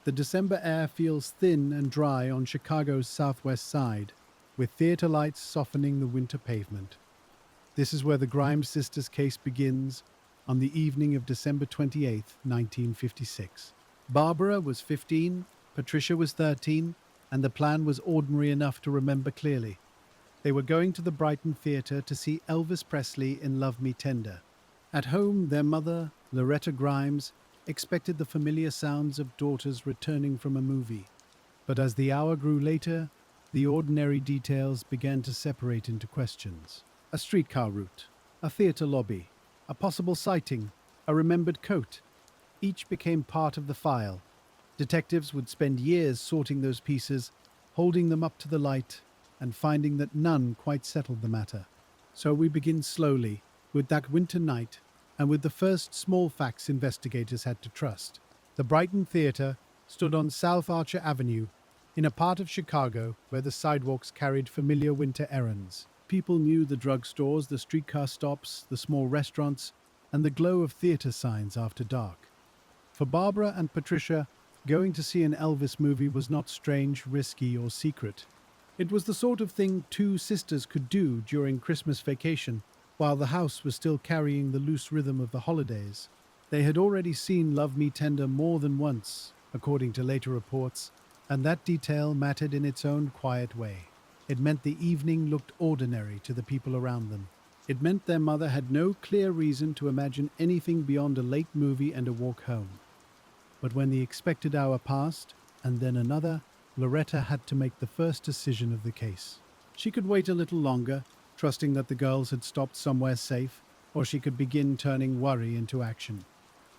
The December air feels thin and dry on Chicago's southwest side, with theater lights softening the winter pavement. This is where the Grimes sisters' case begins on the evening of December 28th, 1956. Barbara was 15, Patricia was 13, and the plan was ordinary enough to remember clearly. They were going to the Brighton Theatre to see Elvis Presley in Love Me Tender. At home, their mother, Loretta Grimes, expected the familiar sounds of daughters returning from a movie. But as the hour grew later, the ordinary details began to separate into questions. A streetcar route, a theatre lobby, a possible sighting, a remembered coat. Each became part of the file. Detectives would spend years sorting those pieces, holding them up to the light, and finding that none quite settled the matter. So we begin slowly, with that winter night, and with the first small facts investigators had to trust. The Brighton Theatre stood on South Archer Avenue, in a part of Chicago where the sidewalks carried familiar winter errands. People knew the drugstores, the streetcar stops, the small restaurants, and the glow of theatre signs after dark. For Barbara and Patricia, going to see an Elvis movie was not strange, risky, or secret. It was the sort of thing two sisters could do during Christmas vacation, while the house was still carrying the loose rhythm of the holidays. They had already seen Love Me Tender more than once, according to later reports, and that detail mattered in its own quiet way. It meant the evening looked ordinary to the people around them. It meant their mother had no clear reason to imagine anything beyond a late movie and a walk home. But when the expected hour passed, and then another, Loretta had to make the first decision of the case. She could wait a little longer, trusting that the girls had stopped somewhere safe, or she could begin turning worry into action.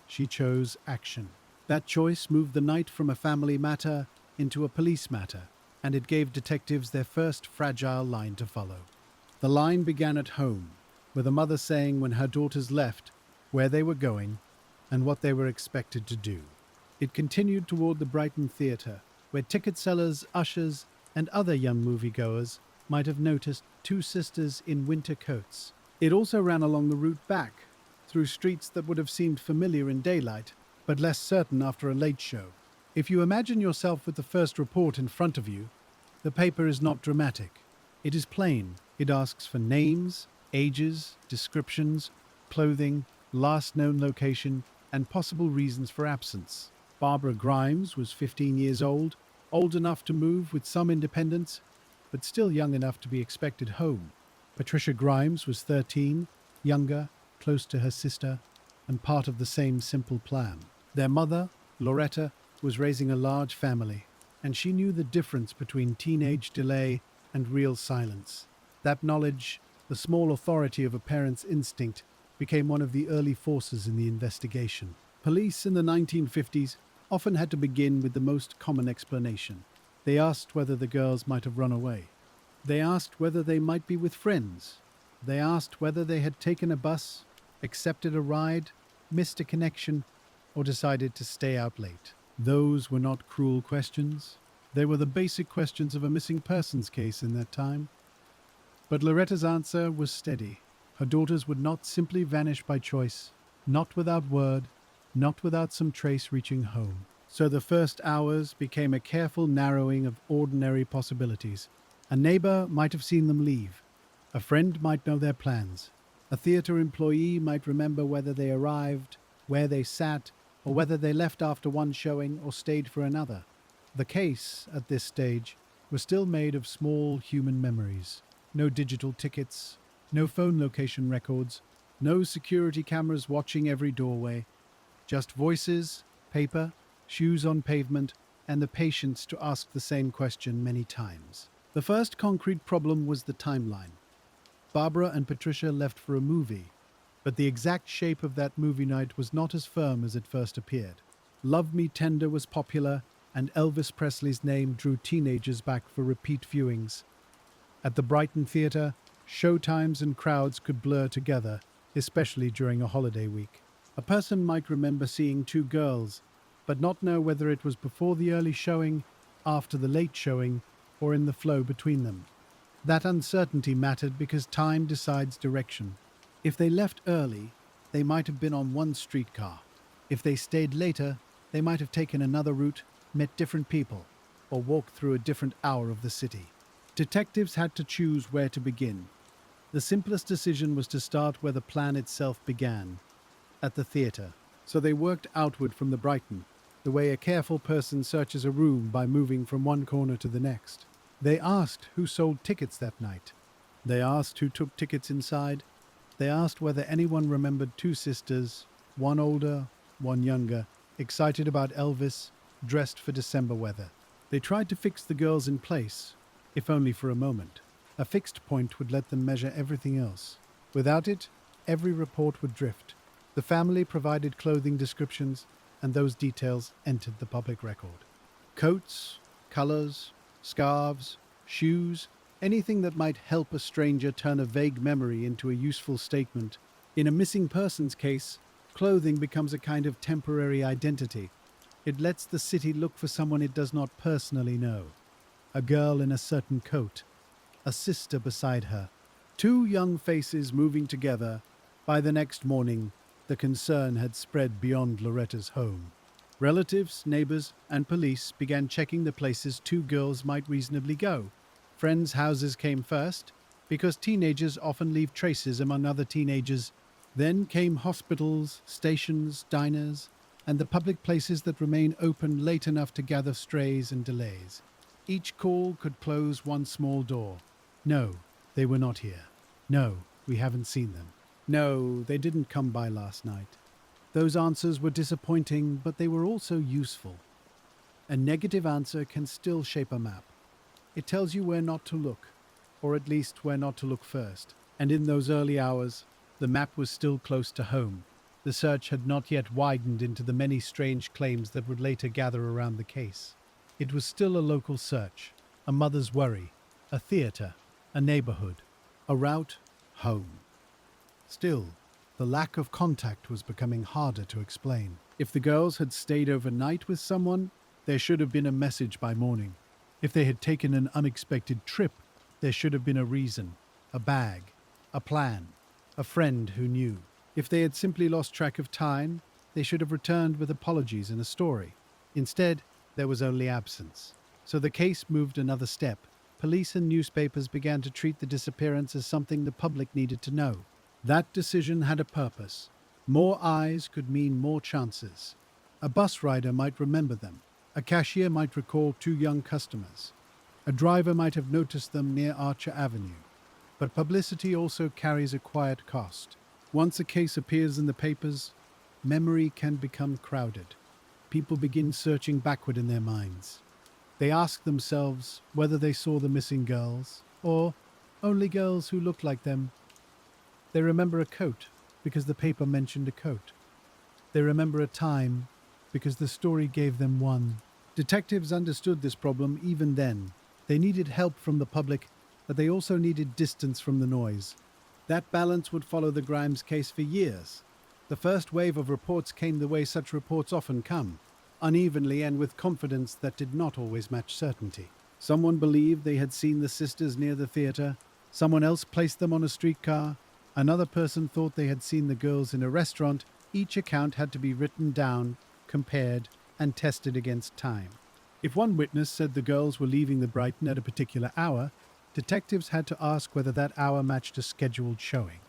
She chose action. That choice moved the night from a family matter into a police matter, and it gave detectives their first fragile line to follow. The line began at home, with a mother saying when her daughters left, where they were going, and what they were expected to do. It continued toward the Brighton Theatre, where ticket sellers, ushers, and other young moviegoers might have noticed two sisters in winter coats. It also ran along the route back, through streets that would have seemed familiar in daylight, but less certain after a late show. If you imagine yourself with the first report in front of you, the paper is not dramatic. It is plain. It asks for names, ages, descriptions, clothing, last known location, and possible reasons for absence. Barbara Grimes was 15 years old enough to move with some independence, but still young enough to be expected home. Patricia Grimes was 13, younger, close to her sister, and part of the same simple plan. Their mother, Loretta, was raising a large family, and she knew the difference between teenage delay and real silence. That knowledge, the small authority of a parent's instinct, became one of the early forces in the investigation. Police in the 1950s often had to begin with the most common explanation. They asked whether the girls might have run away. They asked whether they might be with friends. They asked whether they had taken a bus, accepted a ride, missed a connection, or decided to stay out late. Those were not cruel questions. They were the basic questions of a missing persons case in that time. But Loretta's answer was steady. Her daughters would not simply vanish by choice, not without word, not without some trace reaching home. So the first hours became a careful narrowing of ordinary possibilities. A neighbor might have seen them leave. A friend might know their plans. A theater employee might remember whether they arrived, where they sat, or whether they left after one showing or stayed for another. The case, at this stage, was still made of small human memories. No digital tickets, no phone location records, no security cameras watching every doorway. Just voices, paper, shoes on pavement, and the patience to ask the same question many times. The first concrete problem was the timeline. Barbara and Patricia left for a movie, but the exact shape of that movie night was not as firm as it first appeared. Love Me Tender was popular, and Elvis Presley's name drew teenagers back for repeat viewings. At the Brighton Theatre, showtimes and crowds could blur together, especially during a holiday week. A person might remember seeing two girls, but not know whether it was before the early showing, after the late showing, or in the flow between them. That uncertainty mattered because time decides direction. If they left early, they might have been on one streetcar. If they stayed later, they might have taken another route, met different people, or walked through a different hour of the city. Detectives had to choose where to begin. The simplest decision was to start where the plan itself began, at the theatre. So they worked outward from the Brighton, the way a careful person searches a room by moving from one corner to the next. They asked who sold tickets that night. They asked who took tickets inside. They asked whether anyone remembered two sisters, one older, one younger, excited about Elvis, dressed for December weather. They tried to fix the girls in place, if only for a moment. A fixed point would let them measure everything else. Without it, every report would drift. The family provided clothing descriptions, and those details entered the public record. Coats, colors, scarves, shoes, anything that might help a stranger turn a vague memory into a useful statement. In a missing persons case, clothing becomes a kind of temporary identity. It lets the city look for someone it does not personally know. A girl in a certain coat, a sister beside her, two young faces moving together. By the next morning, the concern had spread beyond Loretta's home. Relatives, neighbors, and police began checking the places two girls might reasonably go. Friends' houses came first, because teenagers often leave traces among other teenagers. Then came hospitals, stations, diners, and the public places that remain open late enough to gather strays and delays. Each call could close one small door. No, they were not here. No, we haven't seen them. No, they didn't come by last night. Those answers were disappointing, but they were also useful. A negative answer can still shape a map. It tells you where not to look, or at least where not to look first. And in those early hours, the map was still close to home. The search had not yet widened into the many strange claims that would later gather around the case. It was still a local search, a mother's worry, a theatre, a neighborhood, a route home. Still, the lack of contact was becoming harder to explain. If the girls had stayed overnight with someone, there should have been a message by morning. If they had taken an unexpected trip, there should have been a reason, a bag, a plan, a friend who knew. If they had simply lost track of time, they should have returned with apologies and a story. Instead, there was only absence. So the case moved another step. Police and newspapers began to treat the disappearance as something the public needed to know. That decision had a purpose. More eyes could mean more chances. A bus rider might remember them. A cashier might recall two young customers. A driver might have noticed them near Archer Avenue. But publicity also carries a quiet cost. Once a case appears in the papers, memory can become crowded. People begin searching backward in their minds. They ask themselves whether they saw the missing girls, or only girls who looked like them. They remember a coat because the paper mentioned a coat. They remember a time because the story gave them one. Detectives understood this problem even then. They needed help from the public, but they also needed distance from the noise. That balance would follow the Grimes case for years. The first wave of reports came the way such reports often come, unevenly and with confidence that did not always match certainty. Someone believed they had seen the sisters near the theatre. Someone else placed them on a streetcar. Another person thought they had seen the girls in a restaurant. Each account had to be written down, compared, and tested against time. If one witness said the girls were leaving the Brighton at a particular hour, detectives had to ask whether that hour matched a scheduled showing.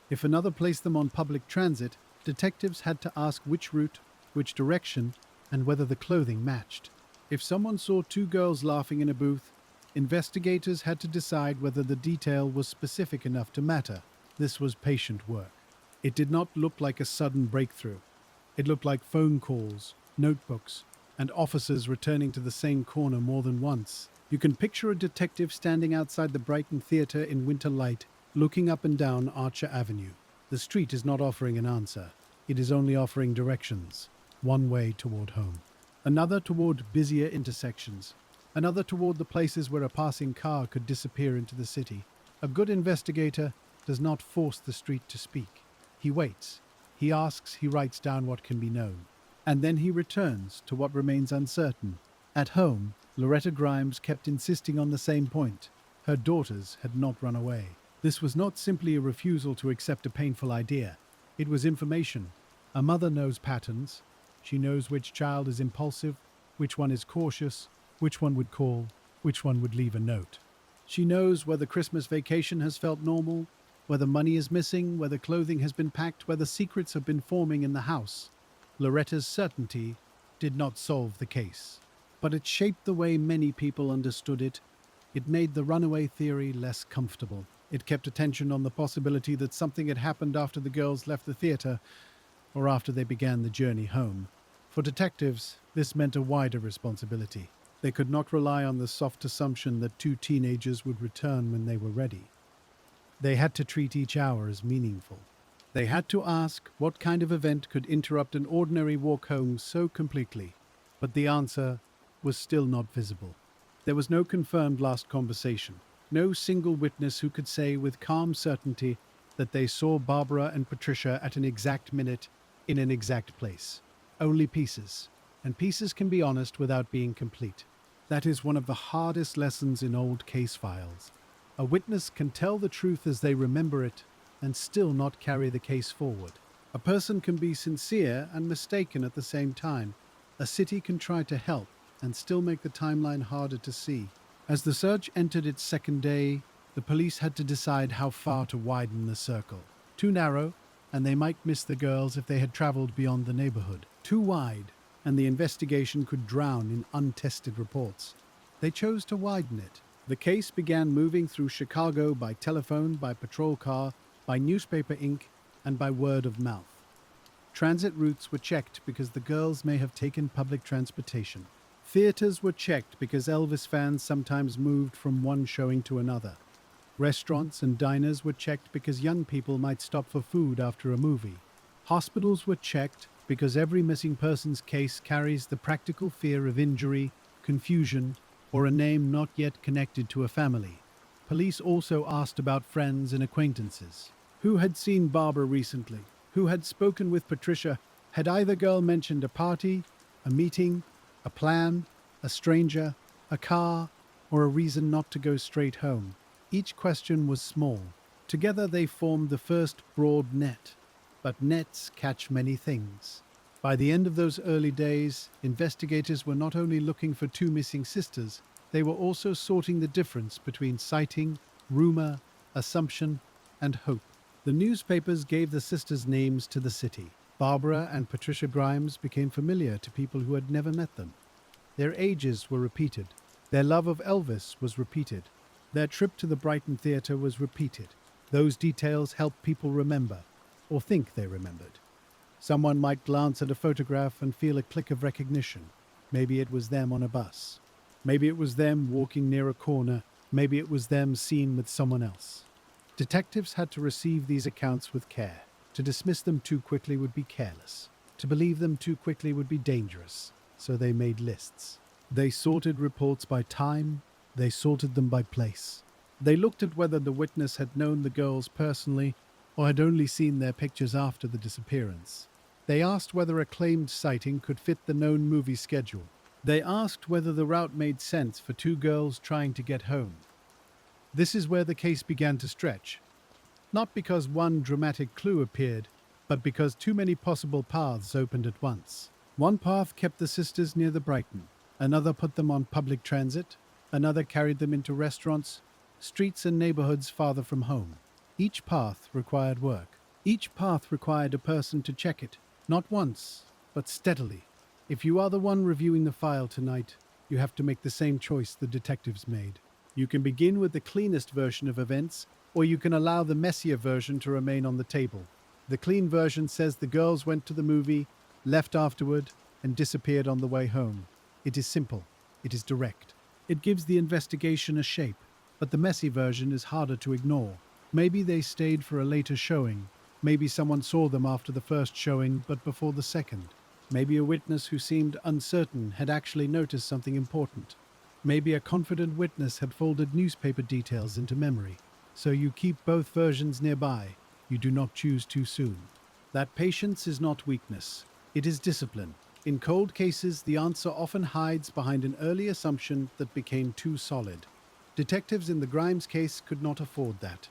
If another placed them on public transit, detectives had to ask which route, which direction, and whether the clothing matched. If someone saw two girls laughing in a booth, investigators had to decide whether the detail was specific enough to matter. This was patient work. It did not look like a sudden breakthrough. It looked like phone calls, notebooks, and officers returning to the same corner more than once. You can picture a detective standing outside the Brighton Theatre in winter light, looking up and down Archer Avenue. The street is not offering an answer. It is only offering directions. One way toward home. Another toward busier intersections. Another toward the places where a passing car could disappear into the city. A good investigator does not force the street to speak. He waits. He asks, he writes down what can be known. And then he returns to what remains uncertain. At home, Loretta Grimes kept insisting on the same point. Her daughters had not run away. This was not simply a refusal to accept a painful idea. It was information. A mother knows patterns. She knows which child is impulsive, which one is cautious, which one would call, which one would leave a note. She knows whether Christmas vacation has felt normal, whether money is missing, whether clothing has been packed, whether secrets have been forming in the house. Loretta's certainty did not solve the case, but it shaped the way many people understood it. It made the runaway theory less comfortable. It kept attention on the possibility that something had happened after the girls left the theater or after they began the journey home. For detectives, this meant a wider responsibility. They could not rely on the soft assumption that two teenagers would return when they were ready. They had to treat each hour as meaningful. They had to ask what kind of event could interrupt an ordinary walk home so completely. But the answer was still not visible. There was no confirmed last conversation, no single witness who could say with calm certainty that they saw Barbara and Patricia at an exact minute in an exact place. Only pieces, and pieces can be honest without being complete. That is one of the hardest lessons in old case files. A witness can tell the truth as they remember it and still not carry the case forward. A person can be sincere and mistaken at the same time. A city can try to help and still make the timeline harder to see. As the search entered its second day, the police had to decide how far to widen the circle. Too narrow, and they might miss the girls if they had traveled beyond the neighborhood. Too wide, and the investigation could drown in untested reports. They chose to widen it. The case began moving through Chicago by telephone, by patrol car, by newspaper ink, and by word of mouth. Transit routes were checked because the girls may have taken public transportation. Theaters were checked because Elvis fans sometimes moved from one showing to another. Restaurants and diners were checked because young people might stop for food after a movie. Hospitals were checked because every missing persons case carries the practical fear of injury, confusion, or a name not yet connected to a family. Police also asked about friends and acquaintances. Who had seen Barbara recently? Who had spoken with Patricia? Had either girl mentioned a party, a meeting, a plan, a stranger, a car, or a reason not to go straight home? Each question was small. Together they formed the first broad net. But nets catch many things. By the end of those early days, investigators were not only looking for two missing sisters, they were also sorting the difference between sighting, rumor, assumption, and hope. The newspapers gave the sisters names to the city. Barbara and Patricia Grimes became familiar to people who had never met them. Their ages were repeated. Their love of Elvis was repeated. Their trip to the Brighton theater was repeated. Those details helped people remember, or think they remembered. Someone might glance at a photograph and feel a click of recognition. Maybe it was them on a bus. Maybe it was them walking near a corner. Maybe it was them seen with someone else. Detectives had to receive these accounts with care. To dismiss them too quickly would be careless. To believe them too quickly would be dangerous. So they made lists. They sorted reports by time. They sorted them by place. They looked at whether the witness had known the girls personally or had only seen their pictures after the disappearance. They asked whether a claimed sighting could fit the known movie schedule. They asked whether the route made sense for two girls trying to get home. This is where the case began to stretch. Not because one dramatic clue appeared, but because too many possible paths opened at once. One path kept the sisters near the Brighton. Another put them on public transit. Another carried them into restaurants, streets and neighborhoods farther from home. Each path required work. Each path required a person to check it, not once, but steadily. If you are the one reviewing the file tonight, you have to make the same choice the detectives made. You can begin with the cleanest version of events, or you can allow the messier version to remain on the table. The clean version says the girls went to the movie, left afterward, and disappeared on the way home. It is simple. It is direct. It gives the investigation a shape, but the messy version is harder to ignore. Maybe they stayed for a later showing. Maybe someone saw them after the first showing, but before the second. Maybe a witness who seemed uncertain had actually noticed something important. Maybe a confident witness had folded newspaper details into memory. So you keep both versions nearby. You do not choose too soon. That patience is not weakness. It is discipline. In cold cases, the answer often hides behind an early assumption that became too solid. Detectives in the Grimes case could not afford that.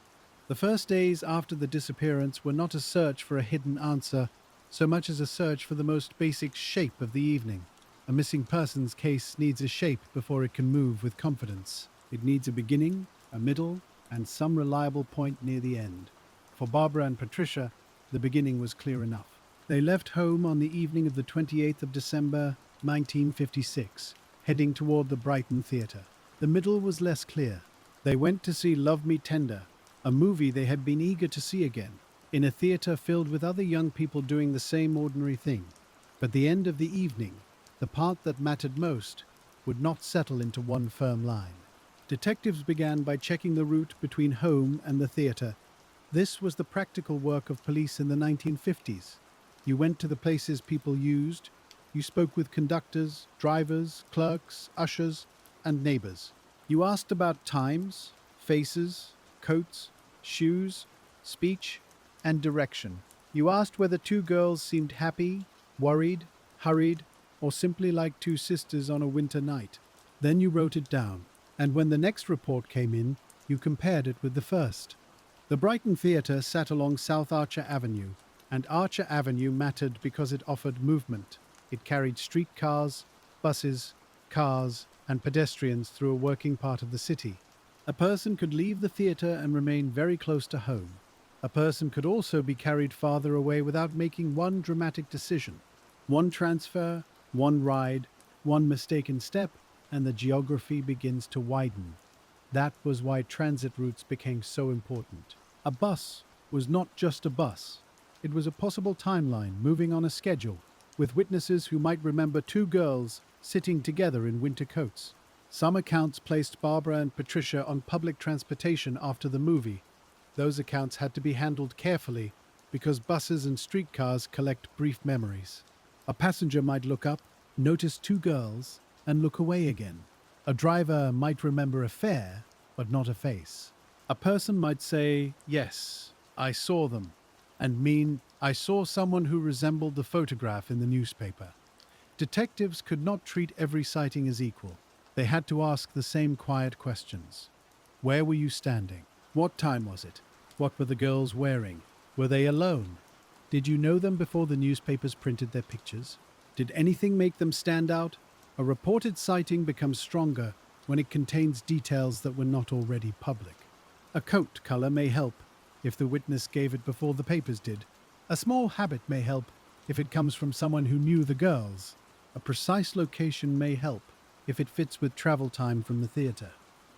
The first days after the disappearance were not a search for a hidden answer, so much as a search for the most basic shape of the evening. A missing persons case needs a shape before it can move with confidence. It needs a beginning, a middle, and some reliable point near the end. For Barbara and Patricia, the beginning was clear enough. They left home on the evening of the 28th of December, 1956, heading toward the Brighton Theatre. The middle was less clear. They went to see Love Me Tender, a movie they had been eager to see again, in a theatre filled with other young people doing the same ordinary thing. But the end of the evening, the part that mattered most, would not settle into one firm line. Detectives began by checking the route between home and the theatre. This was the practical work of police in the 1950s. You went to the places people used. You spoke with conductors, drivers, clerks, ushers, and neighbors. You asked about times, faces, coats, shoes, speech, and direction. You asked whether two girls seemed happy, worried, hurried, or simply like two sisters on a winter night. Then you wrote it down, and when the next report came in, you compared it with the first. The Brighton Theatre sat along South Archer Avenue, and Archer Avenue mattered because it offered movement. It carried streetcars, buses, cars, and pedestrians through a working part of the city. A person could leave the theatre and remain very close to home. A person could also be carried farther away without making one dramatic decision. One transfer, one ride, one mistaken step, and the geography begins to widen. That was why transit routes became so important. A bus was not just a bus. It was a possible timeline moving on a schedule, with witnesses who might remember two girls sitting together in winter coats. Some accounts placed Barbara and Patricia on public transportation after the movie. Those accounts had to be handled carefully because buses and streetcars collect brief memories. A passenger might look up, notice two girls, and look away again. A driver might remember a fare, but not a face. A person might say, "Yes, I saw them," and mean, "I saw someone who resembled the photograph in the newspaper." Detectives could not treat every sighting as equal. They had to ask the same quiet questions. Where were you standing? What time was it? What were the girls wearing? Were they alone? Did you know them before the newspapers printed their pictures? Did anything make them stand out? A reported sighting becomes stronger when it contains details that were not already public. A coat color may help if the witness gave it before the papers did. A small habit may help if it comes from someone who knew the girls. A precise location may help if it fits with travel time from the theater.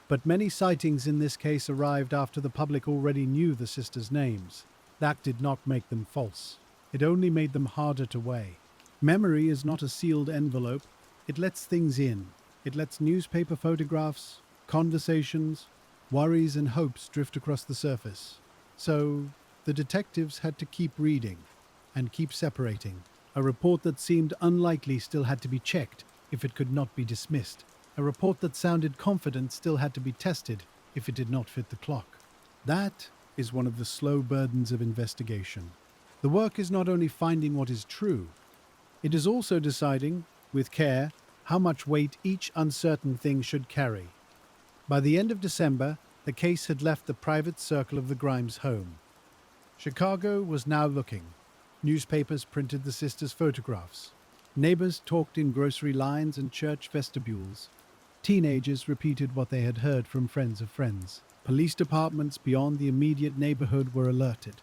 But many sightings in this case arrived after the public already knew the sisters' names. That did not make them false. It only made them harder to weigh. Memory is not a sealed envelope. It lets things in. It lets newspaper photographs, conversations, worries and hopes drift across the surface. So the detectives had to keep reading and keep separating. A report that seemed unlikely still had to be checked if it could not be dismissed. A report that sounded confident still had to be tested if it did not fit the clock. That is one of the slow burdens of investigation. The work is not only finding what is true, it is also deciding, with care, how much weight each uncertain thing should carry. By the end of December, the case had left the private circle of the Grimes home. Chicago was now looking. Newspapers printed the sisters' photographs. Neighbors talked in grocery lines and church vestibules. Teenagers repeated what they had heard from friends of friends. Police departments beyond the immediate neighborhood were alerted.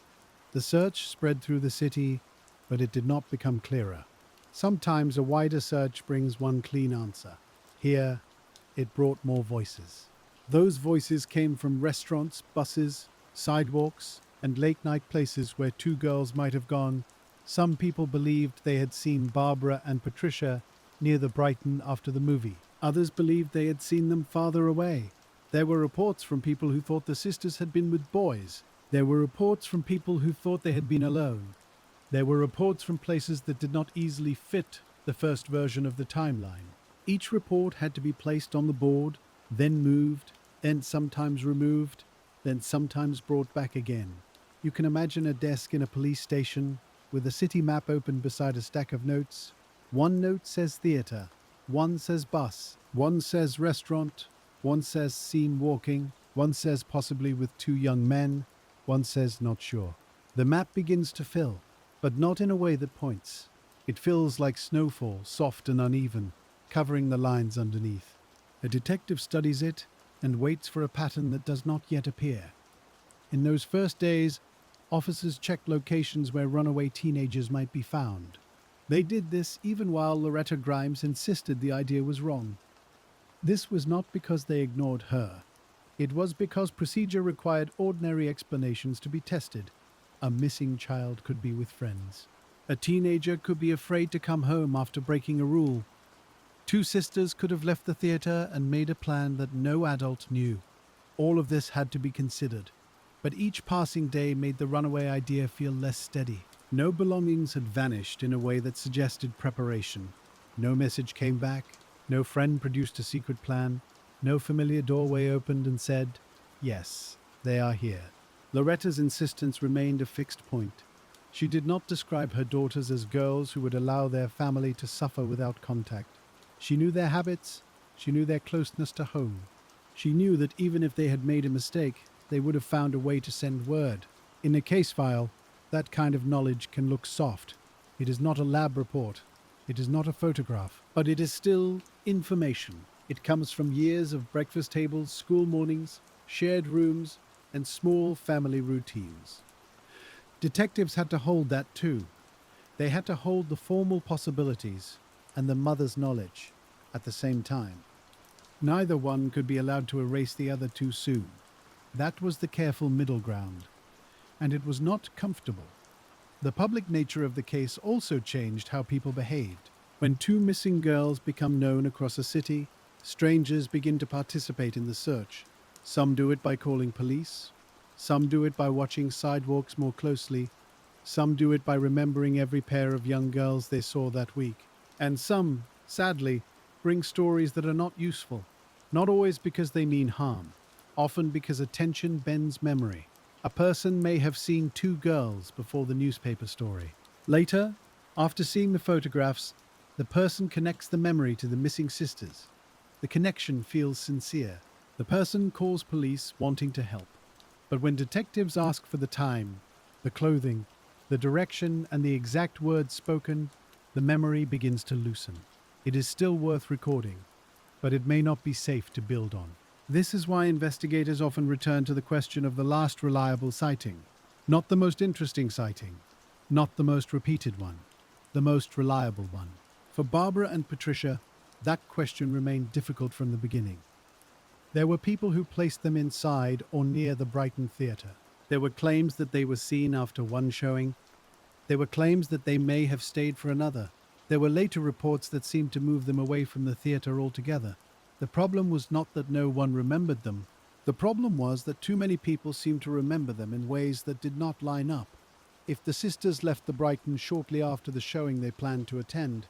The search spread through the city, but it did not become clearer. Sometimes a wider search brings one clean answer. Here, it brought more voices. Those voices came from restaurants, buses, sidewalks, and late-night places where two girls might have gone. Some people believed they had seen Barbara and Patricia near the Brighton after the movie. Others believed they had seen them farther away. There were reports from people who thought the sisters had been with boys. There were reports from people who thought they had been alone. There were reports from places that did not easily fit the first version of the timeline. Each report had to be placed on the board, then moved, then sometimes removed, then sometimes brought back again. You can imagine a desk in a police station with a city map open beside a stack of notes. One note says theater, one says bus, one says restaurant, one says seen walking, one says possibly with two young men, one says not sure. The map begins to fill, but not in a way that points. It feels like snowfall, soft and uneven, covering the lines underneath. A detective studies it and waits for a pattern that does not yet appear. In those first days, officers checked locations where runaway teenagers might be found. They did this even while Loretta Grimes insisted the idea was wrong. This was not because they ignored her. It was because procedure required ordinary explanations to be tested. A missing child could be with friends. A teenager could be afraid to come home after breaking a rule. Two sisters could have left the theater and made a plan that no adult knew. All of this had to be considered. But each passing day made the runaway idea feel less steady. No belongings had vanished in a way that suggested preparation. No message came back. No friend produced a secret plan. No familiar doorway opened and said, "Yes, they are here." Loretta's insistence remained a fixed point. She did not describe her daughters as girls who would allow their family to suffer without contact. She knew their habits. She knew their closeness to home. She knew that even if they had made a mistake, they would have found a way to send word. In a case file, that kind of knowledge can look soft. It is not a lab report. It is not a photograph. But it is still information. It comes from years of breakfast tables, school mornings, shared rooms, and small family routines. Detectives had to hold that too. They had to hold the formal possibilities and the mother's knowledge at the same time. Neither one could be allowed to erase the other too soon. That was the careful middle ground, and it was not comfortable. The public nature of the case also changed how people behaved. When two missing girls become known across a city, strangers begin to participate in the search. Some do it by calling police. Some do it by watching sidewalks more closely. Some do it by remembering every pair of young girls they saw that week. And some, sadly, bring stories that are not useful. Not always because they mean harm. Often because attention bends memory. A person may have seen two girls before the newspaper story. Later, after seeing the photographs, the person connects the memory to the missing sisters. The connection feels sincere. The person calls police wanting to help. But when detectives ask for the time, the clothing, the direction, and the exact words spoken, the memory begins to loosen. It is still worth recording, but it may not be safe to build on. This is why investigators often return to the question of the last reliable sighting. Not the most interesting sighting, not the most repeated one, the most reliable one. For Barbara and Patricia, that question remained difficult from the beginning. There were people who placed them inside or near the Brighton theatre. There were claims that they were seen after one showing. There were claims that they may have stayed for another. There were later reports that seemed to move them away from the theatre altogether. The problem was not that no one remembered them. The problem was that too many people seemed to remember them in ways that did not line up. If the sisters left the Brighton shortly after the showing they planned to attend,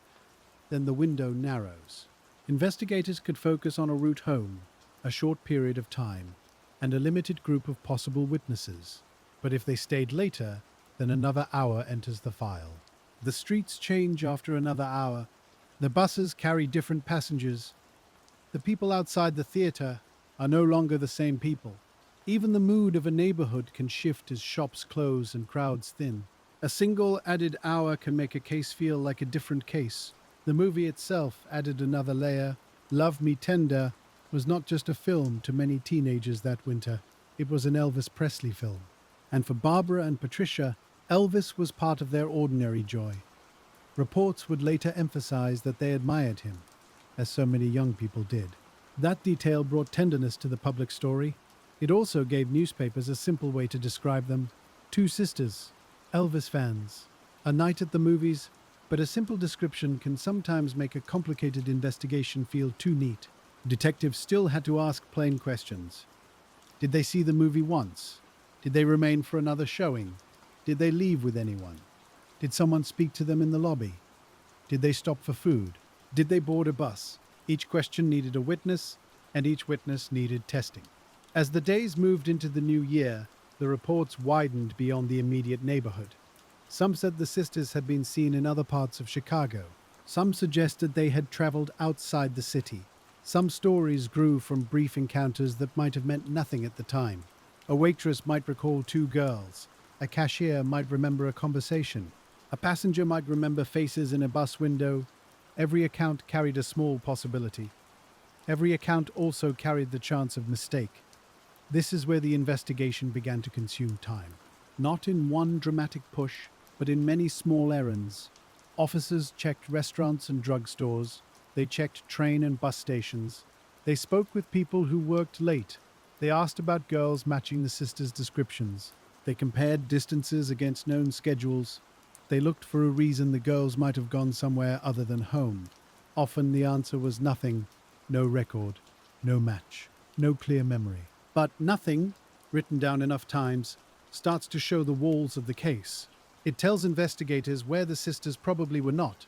then the window narrows. Investigators could focus on a route home, a short period of time, and a limited group of possible witnesses. But if they stayed later, then another hour enters the file. The streets change after another hour. The buses carry different passengers. The people outside the theatre are no longer the same people. Even the mood of a neighborhood can shift as shops close and crowds thin. A single added hour can make a case feel like a different case. The movie itself added another layer. Love Me Tender was not just a film to many teenagers that winter. It was an Elvis Presley film. And for Barbara and Patricia, Elvis was part of their ordinary joy. Reports would later emphasize that they admired him, as so many young people did. That detail brought tenderness to the public story. It also gave newspapers a simple way to describe them. Two sisters, Elvis fans, a night at the movies, but a simple description can sometimes make a complicated investigation feel too neat. Detectives still had to ask plain questions. Did they see the movie once? Did they remain for another showing? Did they leave with anyone? Did someone speak to them in the lobby? Did they stop for food? Did they board a bus? Each question needed a witness, and each witness needed testing. As the days moved into the new year, the reports widened beyond the immediate neighborhood. Some said the sisters had been seen in other parts of Chicago. Some suggested they had traveled outside the city. Some stories grew from brief encounters that might have meant nothing at the time. A waitress might recall two girls. A cashier might remember a conversation. A A passenger might remember faces in a bus window. Every account carried a small possibility. Every account also carried the chance of mistake. This is where the investigation began to consume time. Not in one dramatic push, but in many small errands. Officers checked restaurants and drugstores. They checked train and bus stations. They spoke with people who worked late. They asked about girls matching the sisters' descriptions. They compared distances against known schedules. They looked for a reason the girls might have gone somewhere other than home. Often the answer was nothing, no record, no match, no clear memory. But nothing, written down enough times, starts to show the walls of the case. It tells investigators where the sisters probably were not.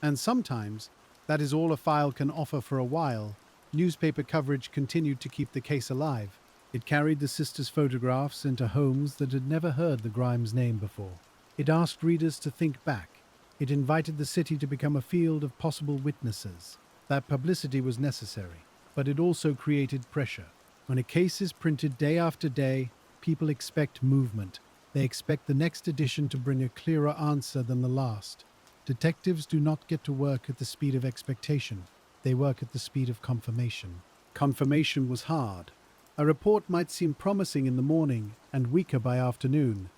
And sometimes, that is all a file can offer for a while. Newspaper coverage continued to keep the case alive. It carried the sisters' photographs into homes that had never heard the Grimes name before. It asked readers to think back. It invited the city to become a field of possible witnesses. That publicity was necessary, but it also created pressure. When a case is printed day after day, people expect movement. They expect the next edition to bring a clearer answer than the last. Detectives do not get to work at the speed of expectation. They work at the speed of confirmation. Confirmation was hard. A report might seem promising in the morning and weaker by afternoon.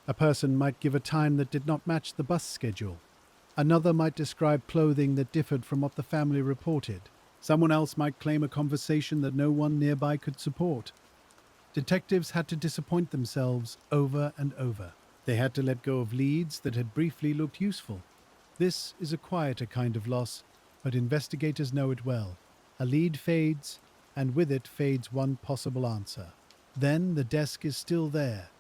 A person might give a time that did not match the bus schedule. Another might describe clothing that differed from what the family reported. Someone else might claim a conversation that no one nearby could support. Detectives had to disappoint themselves over and over. They had to let go of leads that had briefly looked useful. This is a quieter kind of loss, but investigators know it well. A lead fades, and with it fades one possible answer. Then the desk is still there.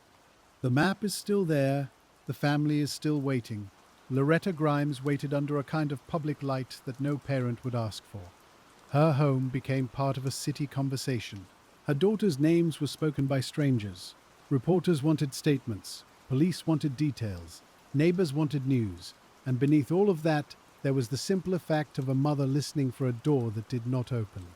The map is still there. The family is still waiting. Loretta Grimes waited under a kind of public light that no parent would ask for. Her home became part of a city conversation. Her daughters' names were spoken by strangers. Reporters wanted statements. Police wanted details. Neighbors wanted news. And beneath all of that, there was the simpler fact of a mother listening for a door that did not open.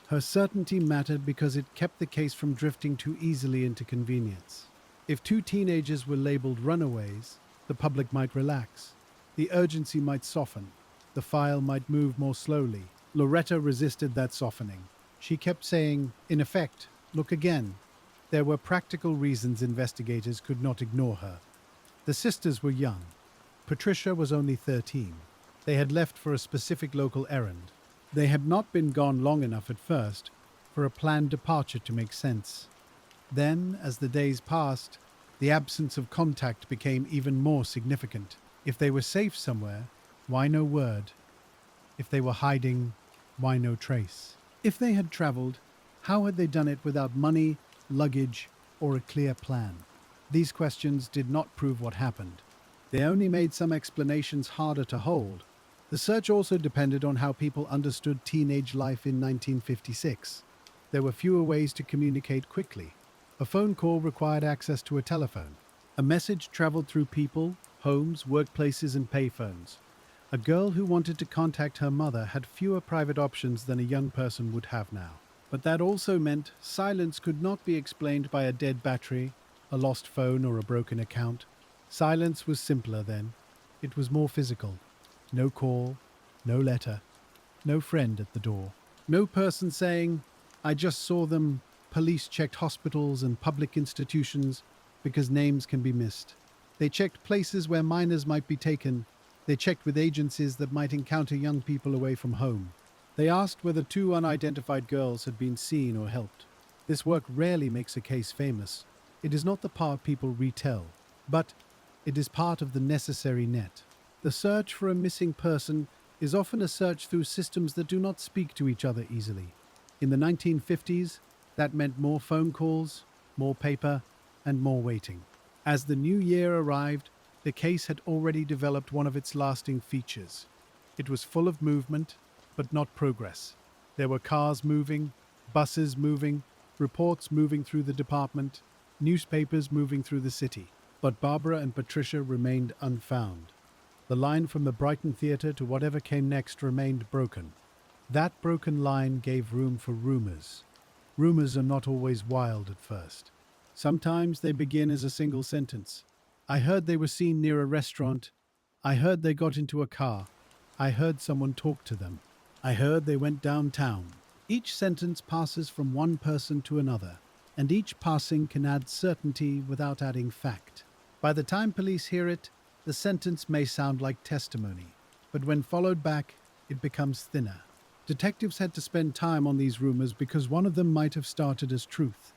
Her certainty mattered because it kept the case from drifting too easily into convenience. If two teenagers were labeled runaways, the public might relax. The urgency might soften. The file might move more slowly. Loretta resisted that softening. She kept saying, in effect, look again. There were practical reasons investigators could not ignore her. The sisters were young. Patricia was only 13. They had left for a specific local errand. They had not been gone long enough at first for a planned departure to make sense. Then, as the days passed, the absence of contact became even more significant. If they were safe somewhere, why no word? If they were hiding, why no trace? If they had traveled, how had they done it without money, luggage, or a clear plan? These questions did not prove what happened. They only made some explanations harder to hold. The search also depended on how people understood teenage life in 1956. There were fewer ways to communicate quickly. A phone call required access to a telephone. A message traveled through people, homes, workplaces, and payphones. A girl who wanted to contact her mother had fewer private options than a young person would have now. But that also meant silence could not be explained by a dead battery, a lost phone, or a broken account. Silence was simpler then. It was more physical. No call, no letter, no friend at the door. No person saying, I just saw them. Police checked hospitals and public institutions because names can be missed. They checked places where minors might be taken. They checked with agencies that might encounter young people away from home. They asked whether two unidentified girls had been seen or helped. This work rarely makes a case famous. It is not the part people retell, but it is part of the necessary net. The search for a missing person is often a search through systems that do not speak to each other easily. In the 1950s, that meant more phone calls, more paper, and more waiting. As the new year arrived, the case had already developed one of its lasting features. It was full of movement, but not progress. There were cars moving, buses moving, reports moving through the department, newspapers moving through the city. But Barbara and Patricia remained unfound. The line from the Brighton theatre to whatever came next remained broken. That broken line gave room for rumors. Rumors are not always wild at first. Sometimes they begin as a single sentence. I heard they were seen near a restaurant. I heard they got into a car. I heard someone talk to them. I heard they went downtown. Each sentence passes from one person to another, and each passing can add certainty without adding fact. By the time police hear it, the sentence may sound like testimony, but when followed back, it becomes thinner. Detectives had to spend time on these rumors because one of them might have started as truth.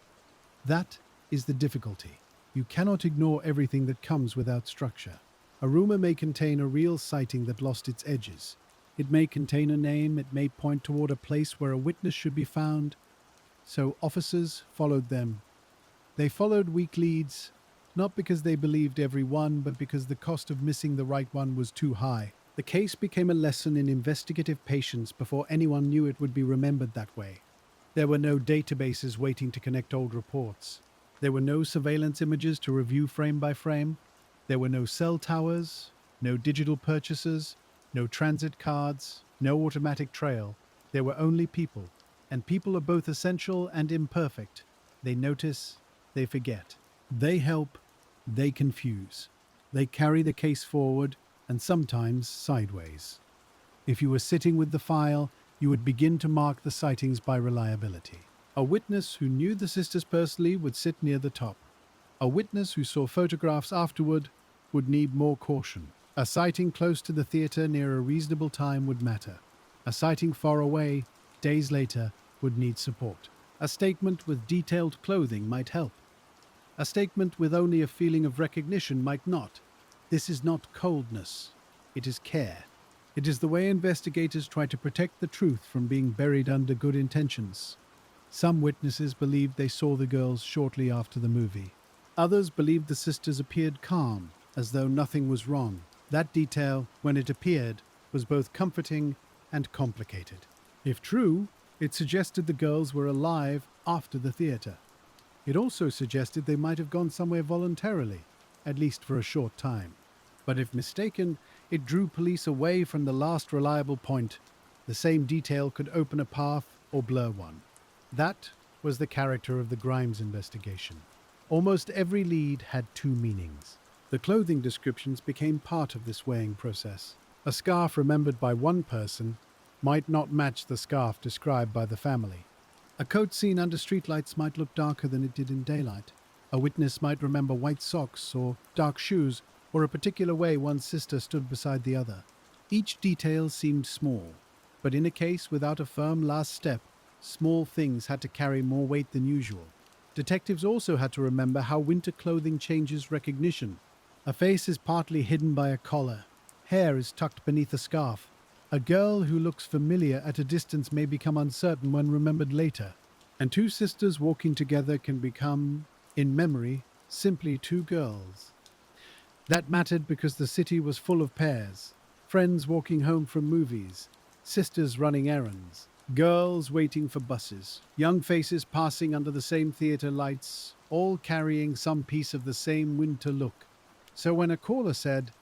That is the difficulty. You cannot ignore everything that comes without structure. A rumor may contain a real sighting that lost its edges. It may contain a name, it may point toward a place where a witness should be found. So officers followed them. They followed weak leads, not because they believed every one, but because the cost of missing the right one was too high. The case became a lesson in investigative patience before anyone knew it would be remembered that way. There were no databases waiting to connect old reports. There were no surveillance images to review frame by frame. There were no cell towers, no digital purchases, no transit cards, no automatic trail. There were only people, and people are both essential and imperfect. They notice, they forget. They help, they confuse. They carry the case forward, and sometimes sideways. If you were sitting with the file, you would begin to mark the sightings by reliability. A witness who knew the sisters personally would sit near the top. A witness who saw photographs afterward would need more caution. A sighting close to the theater near a reasonable time would matter. A sighting far away, days later, would need support. A statement with detailed clothing might help. A statement with only a feeling of recognition might not. This is not coldness. It is care. It is the way investigators try to protect the truth from being buried under good intentions. Some witnesses believed they saw the girls shortly after the movie. Others believed the sisters appeared calm, as though nothing was wrong. That detail, when it appeared, was both comforting and complicated. If true, it suggested the girls were alive after the theater. It also suggested they might have gone somewhere voluntarily, at least for a short time. But if mistaken, it drew police away from the last reliable point. The same detail could open a path or blur one. That was the character of the Grimes investigation. Almost every lead had two meanings. The clothing descriptions became part of this weighing process. A scarf remembered by one person might not match the scarf described by the family. A coat seen under streetlights might look darker than it did in daylight. A witness might remember white socks or dark shoes or a particular way one sister stood beside the other. Each detail seemed small, but in a case without a firm last step, small things had to carry more weight than usual. Detectives also had to remember how winter clothing changes recognition. A face is partly hidden by a collar. Hair is tucked beneath a scarf. A girl who looks familiar at a distance may become uncertain when remembered later. And two sisters walking together can become, in memory, simply two girls. That mattered because the city was full of pairs. Friends walking home from movies. Sisters running errands. Girls waiting for buses. Young faces passing under the same theater lights, all carrying some piece of the same winter look. So when a caller said,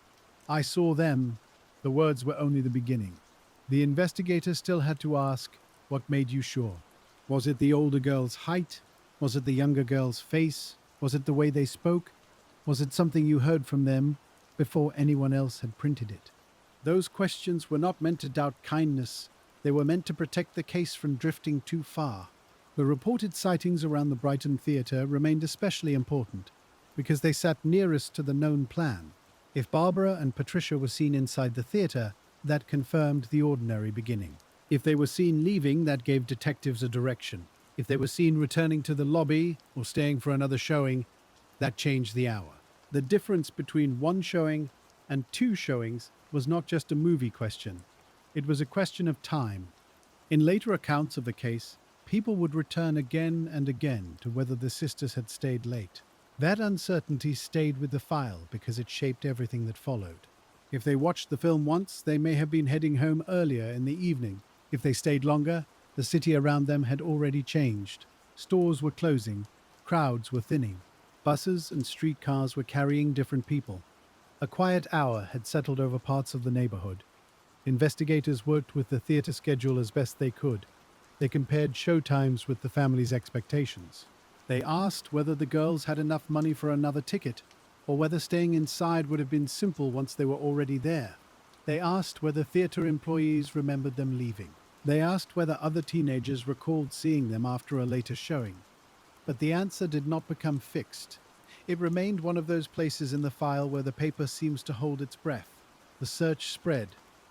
"I saw them," the words were only the beginning. The investigator still had to ask, what made you sure? Was it the older girl's height? Was it the younger girl's face? Was it the way they spoke? Was it something you heard from them before anyone else had printed it? Those questions were not meant to doubt kindness. They were meant to protect the case from drifting too far. The reported sightings around the Brighton theatre remained especially important because they sat nearest to the known plan. If Barbara and Patricia were seen inside the theatre, that confirmed the ordinary beginning. If they were seen leaving, that gave detectives a direction. If they were seen returning to the lobby or staying for another showing, that changed the hour. The difference between one showing and two showings was not just a movie question. It was a question of time. In later accounts of the case, people would return again and again to whether the sisters had stayed late. That uncertainty stayed with the file because it shaped everything that followed. If they watched the film once, they may have been heading home earlier in the evening. If they stayed longer, the city around them had already changed. Stores were closing, crowds were thinning. Buses and streetcars were carrying different people. A quiet hour had settled over parts of the neighborhood. Investigators worked with the theater schedule as best they could. They compared showtimes with the family's expectations. They asked whether the girls had enough money for another ticket. or whether staying inside would have been simple once they were already there. They asked whether theater employees remembered them leaving. They asked whether other teenagers recalled seeing them after a later showing. But the answer did not become fixed. It remained one of those places in the file where the paper seems to hold its breath. The search spread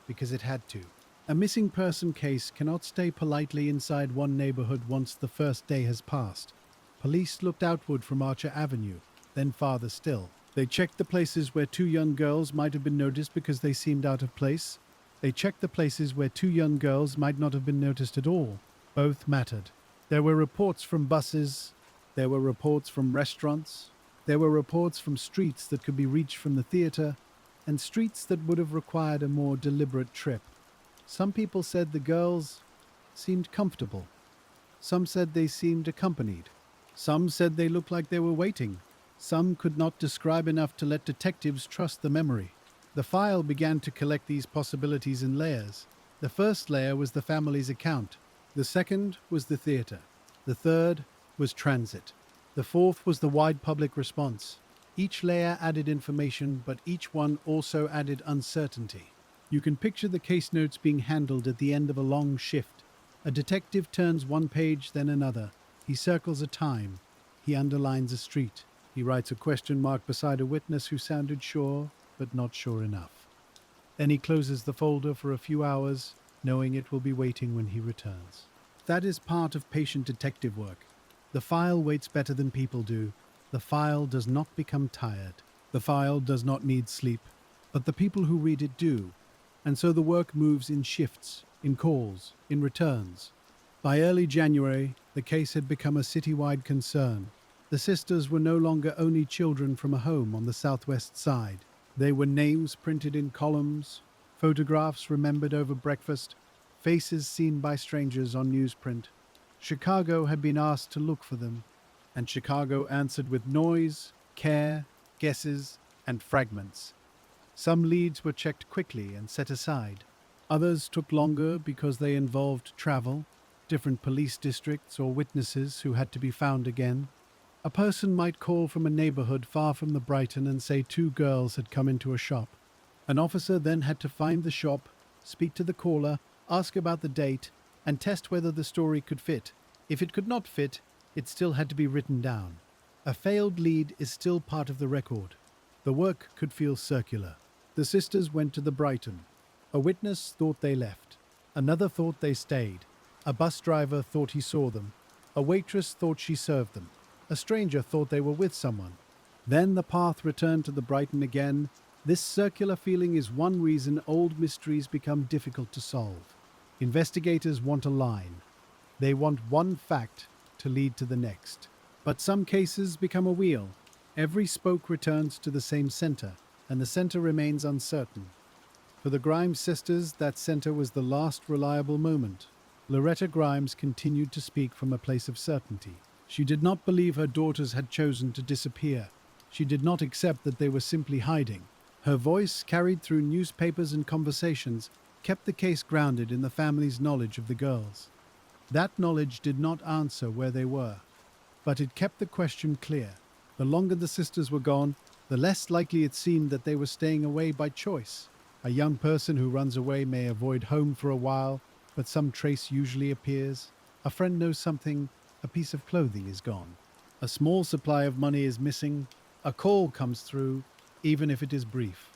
because it had to. A missing person case cannot stay politely inside one neighborhood once the first day has passed. Police looked outward from Archer Avenue, then farther still. They checked the places where two young girls might have been noticed because they seemed out of place. They checked the places where two young girls might not have been noticed at all. Both mattered. There were reports from buses. There were reports from restaurants. There were reports from streets that could be reached from the theater, and streets that would have required a more deliberate trip. Some people said the girls seemed comfortable. Some said they seemed accompanied. Some said they looked like they were waiting. Some could not describe enough to let detectives trust the memory. The file began to collect these possibilities in layers. The first layer was the family's account. The second was the theater. The third was transit. The fourth was the wide public response. Each layer added information, but each one also added uncertainty. You can picture the case notes being handled at the end of a long shift. A detective turns one page, then another. He circles a time. He underlines a street. He writes a question mark beside a witness who sounded sure, but not sure enough. Then he closes the folder for a few hours, knowing it will be waiting when he returns. That is part of patient detective work. The file waits better than people do. The file does not become tired. The file does not need sleep. But the people who read it do. And so the work moves in shifts, in calls, in returns. By early January, the case had become a citywide concern. The sisters were no longer only children from a home on the southwest side. They were names printed in columns, photographs remembered over breakfast, faces seen by strangers on newsprint. Chicago had been asked to look for them, and Chicago answered with noise, care, guesses, and fragments. Some leads were checked quickly and set aside. Others took longer because they involved travel, different police districts, or witnesses who had to be found again. A person might call from a neighborhood far from the Brighton and say two girls had come into a shop. An officer then had to find the shop, speak to the caller, ask about the date, and test whether the story could fit. If it could not fit, it still had to be written down. A failed lead is still part of the record. The work could feel circular. The sisters went to the Brighton. A witness thought they left. Another thought they stayed. A bus driver thought he saw them. A waitress thought she served them. A stranger thought they were with someone. Then the path returned to the Brighton again. This circular feeling is one reason old mysteries become difficult to solve. Investigators want a line. They want one fact to lead to the next. But some cases become a wheel. Every spoke returns to the same center, and the center remains uncertain. For the Grimes sisters, that center was the last reliable moment. Loretta Grimes continued to speak from a place of certainty. She did not believe her daughters had chosen to disappear. She did not accept that they were simply hiding. Her voice, carried through newspapers and conversations, kept the case grounded in the family's knowledge of the girls. That knowledge did not answer where they were, but it kept the question clear. The longer the sisters were gone, the less likely it seemed that they were staying away by choice. A young person who runs away may avoid home for a while, but some trace usually appears. A friend knows something, a piece of clothing is gone. A small supply of money is missing. A call comes through, even if it is brief.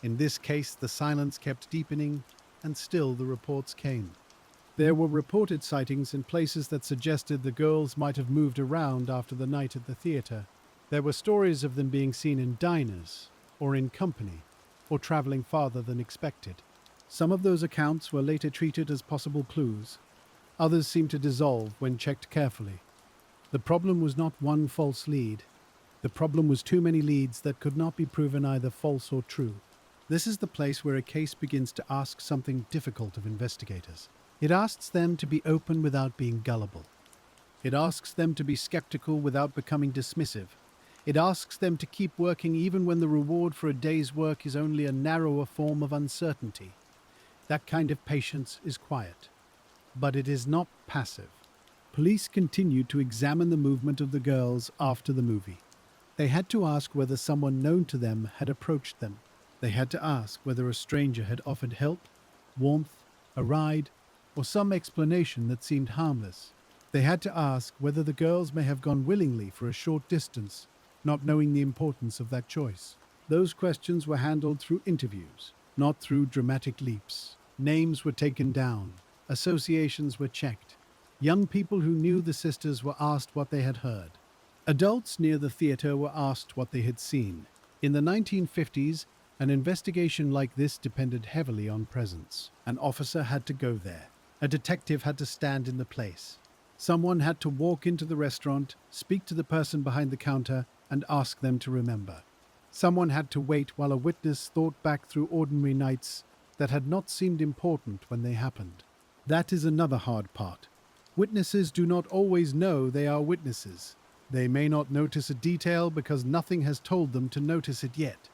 In this case, the silence kept deepening, and still the reports came. There were reported sightings in places that suggested the girls might have moved around after the night at the theater. There were stories of them being seen in diners, or in company, or traveling farther than expected. Some of those accounts were later treated as possible clues. Others seemed to dissolve when checked carefully. The problem was not one false lead. The problem was too many leads that could not be proven either false or true. This is the place where a case begins to ask something difficult of investigators. It asks them to be open without being gullible. It asks them to be skeptical without becoming dismissive. It asks them to keep working even when the reward for a day's work is only a narrower form of uncertainty. That kind of patience is quiet, but it is not passive. Police continued to examine the movement of the girls after the movie. They had to ask whether someone known to them had approached them. They had to ask whether a stranger had offered help, warmth, a ride, or some explanation that seemed harmless. They had to ask whether the girls may have gone willingly for a short distance, not knowing the importance of that choice. Those questions were handled through interviews, not through dramatic leaps. Names were taken down, associations were checked. Young people who knew the sisters were asked what they had heard. Adults near the theater were asked what they had seen. In the 1950s, an investigation like this depended heavily on presence. An officer had to go there. A detective had to stand in the place. Someone had to walk into the restaurant, speak to the person behind the counter, and ask them to remember. Someone had to wait while a witness thought back through ordinary nights that had not seemed important when they happened. That is another hard part. Witnesses do not always know they are witnesses. They may not notice a detail because nothing has told them to notice it yet.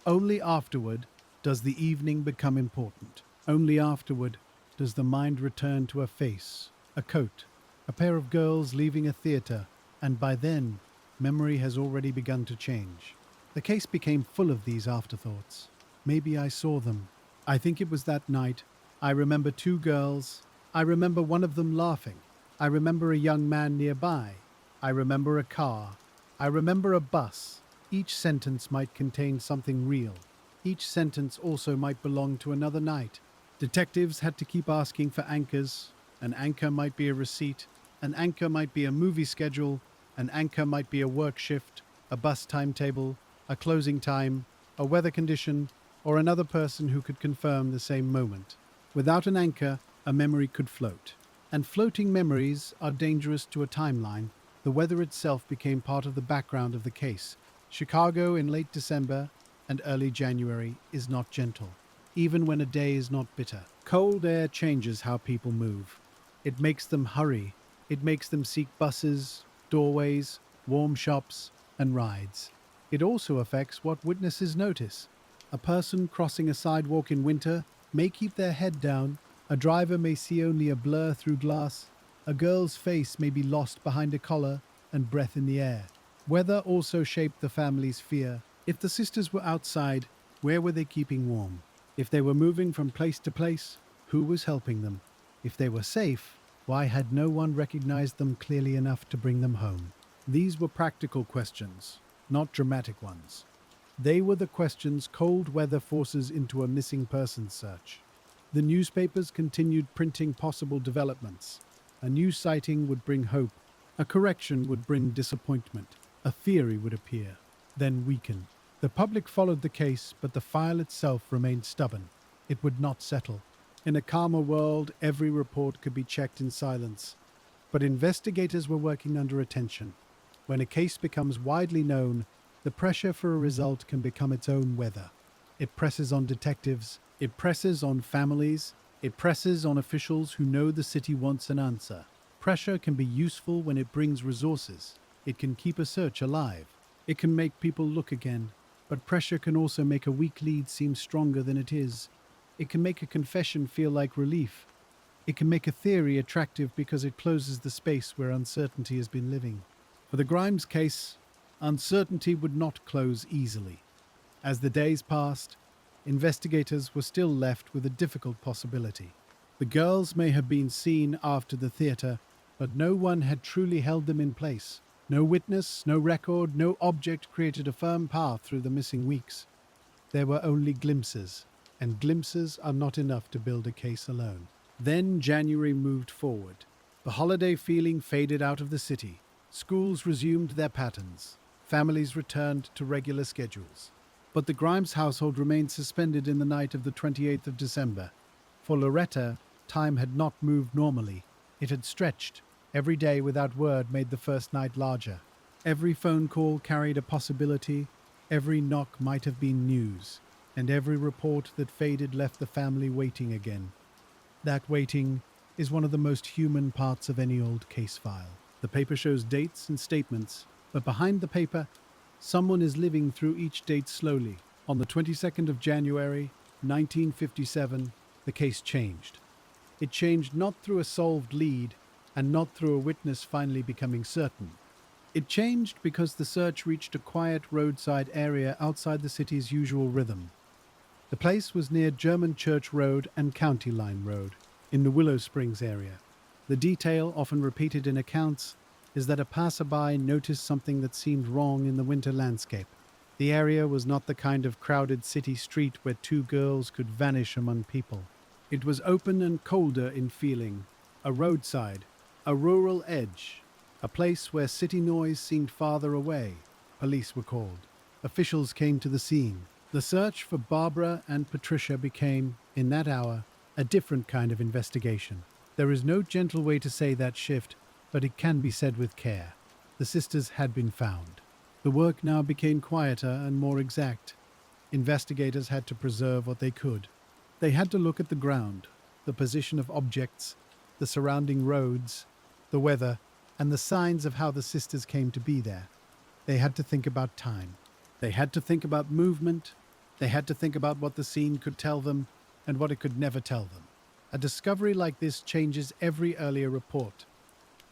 Only afterward does the evening become important. Only afterward does the mind return to a face, a coat, a pair of girls leaving a theater, and by then, memory has already begun to change. The case became full of these afterthoughts. Maybe I saw them. I think it was that night. I remember two girls. I remember one of them laughing. I remember a young man nearby. I remember a car. I remember a bus. Each sentence might contain something real. Each sentence also might belong to another night. Detectives had to keep asking for anchors. An anchor might be a receipt. An anchor might be a movie schedule. An anchor might be a work shift, a bus timetable, a closing time, a weather condition, or another person who could confirm the same moment. Without an anchor, a memory could float. And floating memories are dangerous to a timeline. The weather itself became part of the background of the case. Chicago in late December and early January is not gentle, even when a day is not bitter. Cold air changes how people move. It makes them hurry. It makes them seek buses, doorways, warm shops, and rides. It also affects what witnesses notice. A person crossing a sidewalk in winter may keep their head down. A driver may see only a blur through glass. A girl's face may be lost behind a collar and breath in the air. Weather also shaped the family's fear. If the sisters were outside, where were they keeping warm? If they were moving from place to place, who was helping them? If they were safe, why had no one recognized them clearly enough to bring them home? These were practical questions, not dramatic ones. They were the questions cold weather forces into a missing persons search. The newspapers continued printing possible developments. A new sighting would bring hope. A correction would bring disappointment. A theory would appear, then weaken. The public followed the case, but the file itself remained stubborn. It would not settle. In a calmer world, every report could be checked in silence. But investigators were working under attention. When a case becomes widely known, the pressure for a result can become its own weather. It presses on detectives, it presses on families, it presses on officials who know the city wants an answer. Pressure can be useful when it brings resources. It can keep a search alive. It can make people look again. But pressure can also make a weak lead seem stronger than it is. It can make a confession feel like relief. It can make a theory attractive because it closes the space where uncertainty has been living. For the Grimes case, uncertainty would not close easily. As the days passed, investigators were still left with a difficult possibility. The girls may have been seen after the theater, but no one had truly held them in place. No witness, no record, no object created a firm path through the missing weeks. There were only glimpses, and glimpses are not enough to build a case alone. Then January moved forward. The holiday feeling faded out of the city. Schools resumed their patterns. Families returned to regular schedules. But the Grimes household remained suspended in the night of the 28th of December. For Loretta, time had not moved normally. It had stretched. Every day without word made the first night larger. Every phone call carried a possibility. Every knock might have been news. And every report that faded left the family waiting again. That waiting is one of the most human parts of any old case file. The paper shows dates and statements, but behind the paper, someone is living through each date slowly. On the 22nd of January, 1957, the case changed. It changed not through a solved lead, and not through a witness finally becoming certain. It changed because the search reached a quiet roadside area outside the city's usual rhythm. The place was near German Church Road and County Line Road, in the Willow Springs area. The detail, often repeated in accounts, is that a passerby noticed something that seemed wrong in the winter landscape. The area was not the kind of crowded city street where two girls could vanish among people. It was open and colder in feeling, a roadside, a rural edge, a place where city noise seemed farther away. Police were called. Officials came to the scene. The search for Barbara and Patricia became, in that hour, a different kind of investigation. There is no gentle way to say that shift, but it can be said with care. The sisters had been found. The work now became quieter and more exact. Investigators had to preserve what they could. They had to look at the ground, the position of objects, the surrounding roads, the weather, and the signs of how the sisters came to be there. They had to think about time. They had to think about movement. They had to think about what the scene could tell them and what it could never tell them. A discovery like this changes every earlier report.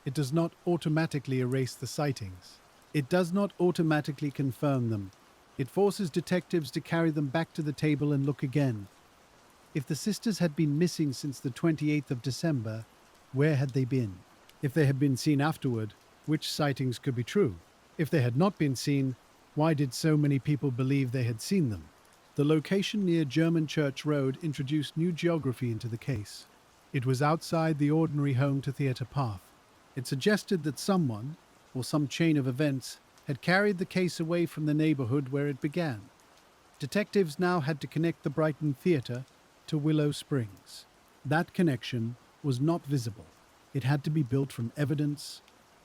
It does not automatically erase the sightings. It does not automatically confirm them. It forces detectives to carry them back to the table and look again. If the sisters had been missing since the 28th of December, where had they been? If they had been seen afterward, which sightings could be true? If they had not been seen, why did so many people believe they had seen them? The location near German Church Road introduced new geography into the case. It was outside the ordinary home-to-theatre path. It suggested that someone, or some chain of events, had carried the case away from the neighborhood where it began. Detectives now had to connect the Brighton theatre to Willow Springs. That connection was not visible. It had to be built from evidence,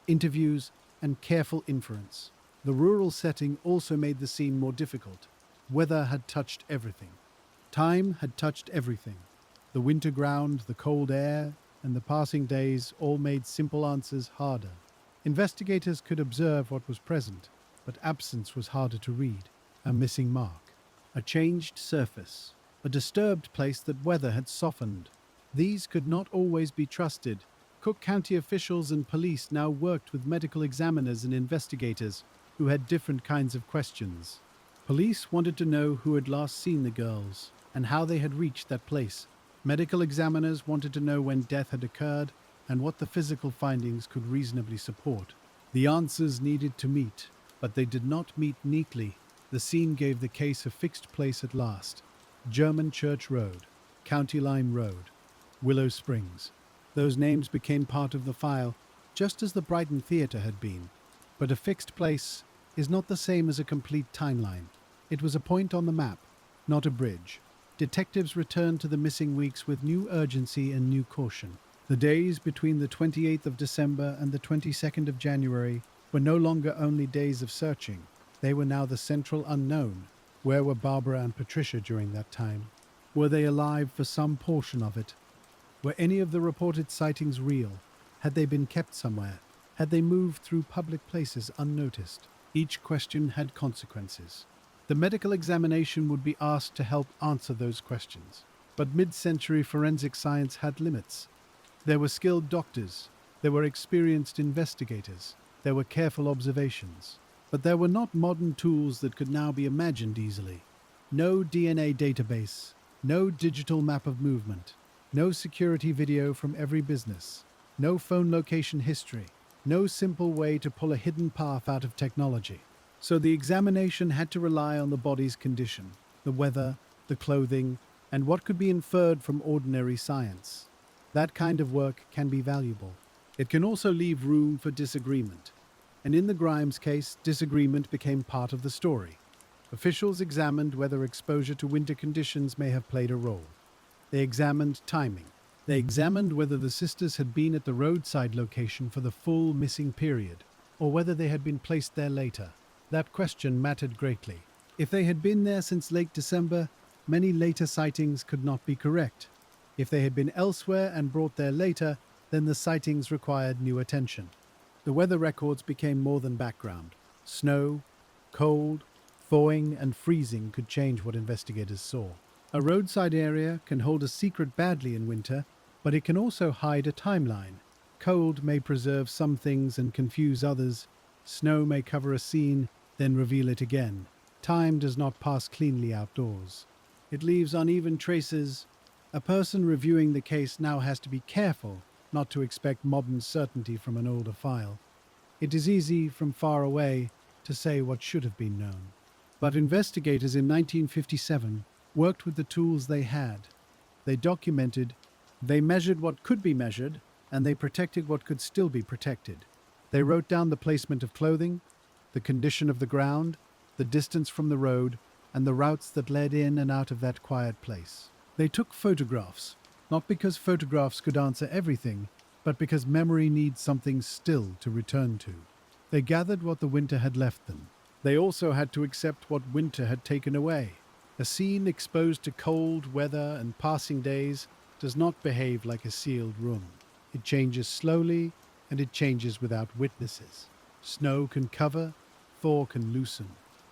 interviews, and careful inference. The rural setting also made the scene more difficult. Weather had touched everything. Time had touched everything. The winter ground, the cold air, and the passing days all made simple answers harder. Investigators could observe what was present, but absence was harder to read. A missing mark, a changed surface, a disturbed place that weather had softened. These could not always be trusted. Cook County officials and police now worked with medical examiners and investigators who had different kinds of questions. Police wanted to know who had last seen the girls and how they had reached that place. Medical examiners wanted to know when death had occurred and what the physical findings could reasonably support. The answers needed to meet, but they did not meet neatly. The scene gave the case a fixed place at last. German Church Road, County Line Road, Willow Springs. Those names became part of the file, just as the Brighton Theatre had been. But a fixed place is not the same as a complete timeline. It was a point on the map, not a bridge. Detectives returned to the missing weeks with new urgency and new caution. The days between the 28th of December and the 22nd of January were no longer only days of searching. They were now the central unknown. Where were Barbara and Patricia during that time? Were they alive for some portion of it? Were any of the reported sightings real? Had they been kept somewhere? Had they moved through public places unnoticed? Each question had consequences. The medical examination would be asked to help answer those questions. But mid-century forensic science had limits. There were skilled doctors. There were experienced investigators. There were careful observations. But there were not modern tools that could now be imagined easily. No DNA database. No digital map of movement. No security video from every business. No phone location history. No simple way to pull a hidden path out of technology. So the examination had to rely on the body's condition, the weather, the clothing, and what could be inferred from ordinary science. That kind of work can be valuable. It can also leave room for disagreement. And in the Grimes case, disagreement became part of the story. Officials examined whether exposure to winter conditions may have played a role. They examined timing. They examined whether the sisters had been at the roadside location for the full missing period, or whether they had been placed there later. That question mattered greatly. If they had been there since late December, many later sightings could not be correct. If they had been elsewhere and brought there later, then the sightings required new attention. The weather records became more than background. Snow, cold, thawing, and freezing could change what investigators saw. A roadside area can hold a secret badly in winter, but it can also hide a timeline. Cold may preserve some things and confuse others. Snow may cover a scene, then reveal it again. Time does not pass cleanly outdoors. It leaves uneven traces. A person reviewing the case now has to be careful not to expect modern certainty from an older file. It is easy, from far away, to say what should have been known. But investigators in 1957 worked with the tools they had. They documented, they measured what could be measured, and they protected what could still be protected. They wrote down the placement of clothing, the condition of the ground, the distance from the road, and the routes that led in and out of that quiet place. They took photographs, not because photographs could answer everything, but because memory needs something still to return to. They gathered what the winter had left them. They also had to accept what winter had taken away. A scene exposed to cold weather and passing days does not behave like a sealed room. It changes slowly, and it changes without witnesses. Snow can cover, thaw can loosen,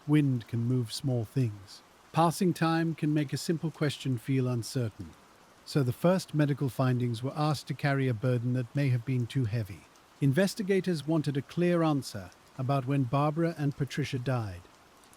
wind can move small things. Passing time can make a simple question feel uncertain. So the first medical findings were asked to carry a burden that may have been too heavy. Investigators wanted a clear answer about when Barbara and Patricia died.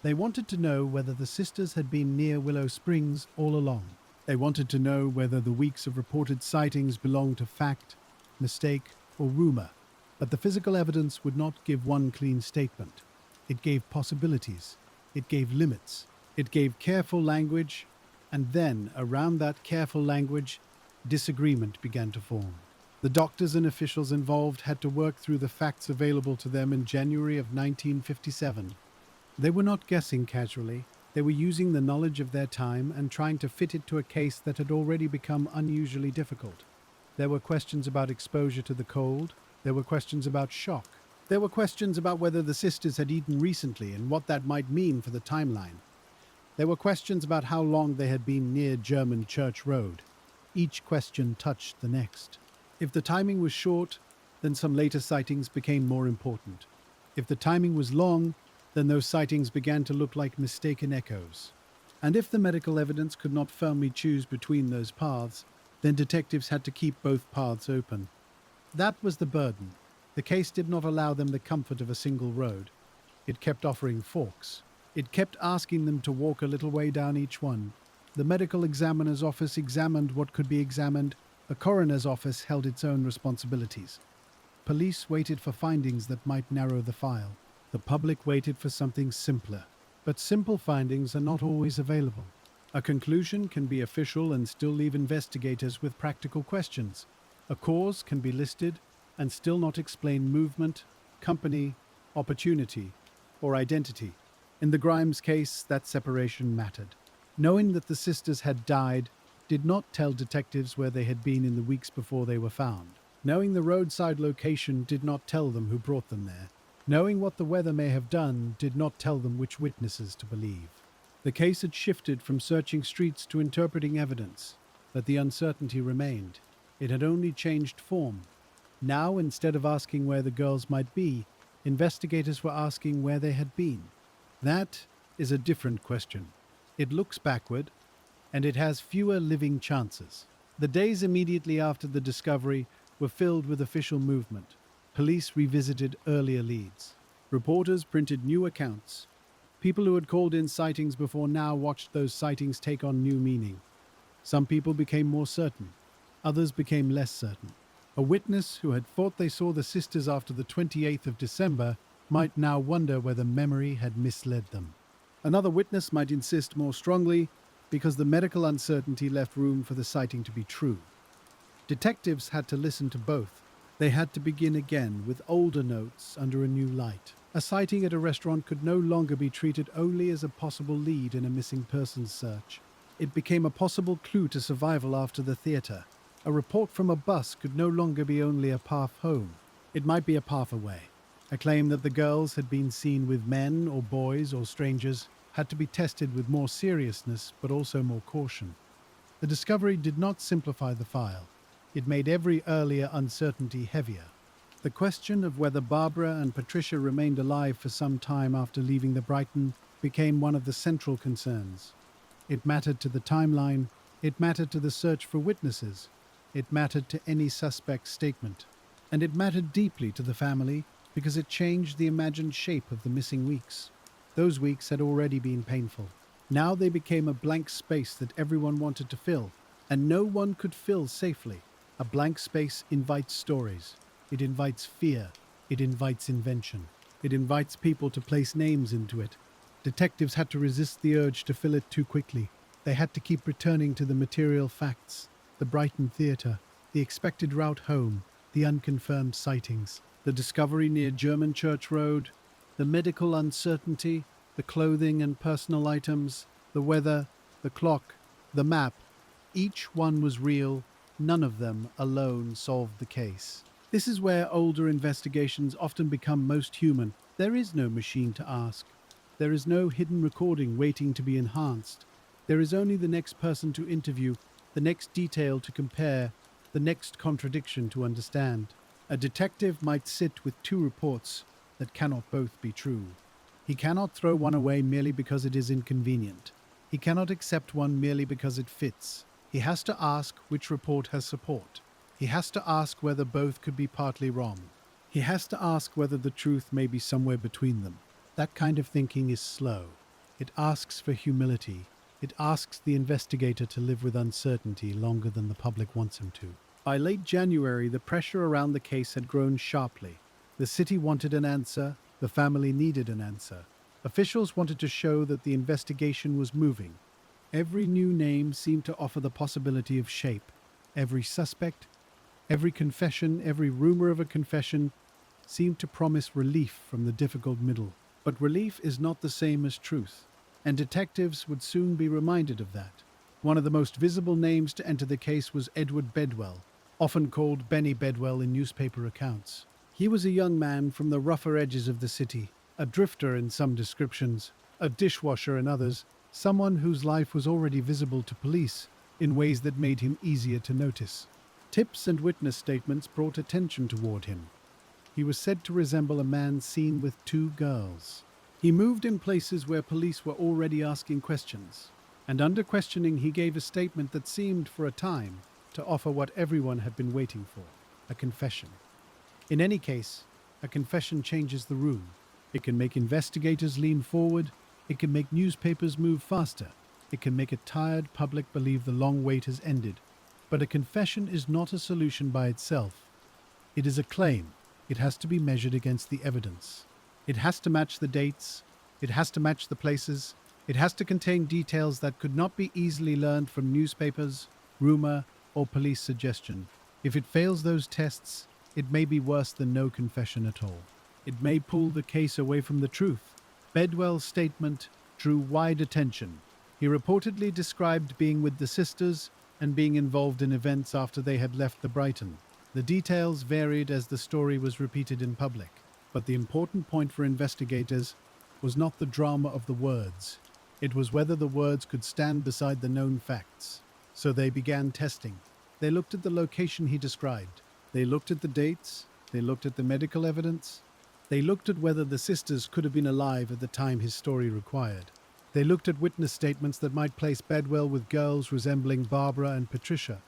They wanted to know whether the sisters had been near Willow Springs all along. They wanted to know whether the weeks of reported sightings belonged to fact, mistake, or rumor. But the physical evidence would not give one clean statement. It gave possibilities. It gave limits. It gave careful language, and then, around that careful language, disagreement began to form. The doctors and officials involved had to work through the facts available to them in January of 1957. They were not guessing casually. They were using the knowledge of their time and trying to fit it to a case that had already become unusually difficult. There were questions about exposure to the cold. There were questions about shock. There were questions about whether the sisters had eaten recently and what that might mean for the timeline. There were questions about how long they had been near German Church Road. Each question touched the next. If the timing was short, then some later sightings became more important. If the timing was long, then those sightings began to look like mistaken echoes. And if the medical evidence could not firmly choose between those paths, then detectives had to keep both paths open. That was the burden. The case did not allow them the comfort of a single road. It kept offering forks. It kept asking them to walk a little way down each one. The medical examiner's office examined what could be examined. A coroner's office held its own responsibilities. Police waited for findings that might narrow the file. The public waited for something simpler. But simple findings are not always available. A conclusion can be official and still leave investigators with practical questions. A cause can be listed and still not explain movement, company, opportunity, or identity. In the Grimes case, that separation mattered. Knowing that the sisters had died did not tell detectives where they had been in the weeks before they were found. Knowing the roadside location did not tell them who brought them there. Knowing what the weather may have done did not tell them which witnesses to believe. The case had shifted from searching streets to interpreting evidence, but the uncertainty remained. It had only changed form. Now, instead of asking where the girls might be, investigators were asking where they had been. That is a different question. It looks backward, and it has fewer living chances. The days immediately after the discovery were filled with official movement. Police revisited earlier leads. Reporters printed new accounts. People who had called in sightings before now watched those sightings take on new meaning. Some people became more certain. Others became less certain. A witness who had thought they saw the sisters after the 28th of December might now wonder whether memory had misled them. Another witness might insist more strongly because the medical uncertainty left room for the sighting to be true. Detectives had to listen to both. They had to begin again with older notes under a new light. A sighting at a restaurant could no longer be treated only as a possible lead in a missing persons search. It became a possible clue to survival after the theatre. A report from a bus could no longer be only a path home. It might be a path away. A claim that the girls had been seen with men or boys or strangers had to be tested with more seriousness but also more caution. The discovery did not simplify the file. It made every earlier uncertainty heavier. The question of whether Barbara and Patricia remained alive for some time after leaving the Brighton became one of the central concerns. It mattered to the timeline. It mattered to the search for witnesses. It mattered to any suspect's statement. And it mattered deeply to the family because it changed the imagined shape of the missing weeks. Those weeks had already been painful. Now they became a blank space that everyone wanted to fill, and no one could fill safely. A blank space invites stories. It invites fear. It invites invention. It invites people to place names into it. Detectives had to resist the urge to fill it too quickly. They had to keep returning to the material facts: the Brighton theatre, the expected route home, the unconfirmed sightings, the discovery near German Church Road, the medical uncertainty, the clothing and personal items, the weather, the clock, the map. Each one was real. None of them alone solved the case. This is where older investigations often become most human. There is no machine to ask. There is no hidden recording waiting to be enhanced. There is only the next person to interview, the next detail to compare, the next contradiction to understand. A detective might sit with two reports that cannot both be true. He cannot throw one away merely because it is inconvenient. He cannot accept one merely because it fits. He has to ask which report has support. He has to ask whether both could be partly wrong. He has to ask whether the truth may be somewhere between them. That kind of thinking is slow. It asks for humility. It asks the investigator to live with uncertainty longer than the public wants him to. By late January, the pressure around the case had grown sharply. The city wanted an answer. The family needed an answer. Officials wanted to show that the investigation was moving. Every new name seemed to offer the possibility of shape. Every suspect, every confession, every rumor of a confession seemed to promise relief from the difficult middle. But relief is not the same as truth, and detectives would soon be reminded of that. One of the most visible names to enter the case was Edward Bedwell, often called Benny Bedwell in newspaper accounts. He was a young man from the rougher edges of the city, a drifter in some descriptions, a dishwasher in others, someone whose life was already visible to police in ways that made him easier to notice. Tips and witness statements brought attention toward him. He was said to resemble a man seen with two girls. He moved in places where police were already asking questions, and under questioning he gave a statement that seemed, for a time, to offer what everyone had been waiting for: a confession. In any case, a confession changes the room. It can make investigators lean forward. It can make newspapers move faster. It can make a tired public believe the long wait has ended. But a confession is not a solution by itself. It is a claim. It has to be measured against the evidence. It has to match the dates. It has to match the places. It has to contain details that could not be easily learned from newspapers, rumor, or police suggestion. If it fails those tests, it may be worse than no confession at all. It may pull the case away from the truth. Bedwell's statement drew wide attention. He reportedly described being with the sisters and being involved in events after they had left the Brighton. The details varied as the story was repeated in public, but the important point for investigators was not the drama of the words. It was whether the words could stand beside the known facts. So they began testing. They looked at the location he described. They looked at the dates. They looked at the medical evidence. They looked at whether the sisters could have been alive at the time his story required. They looked at witness statements that might place Bedwell with girls resembling Barbara and Patricia.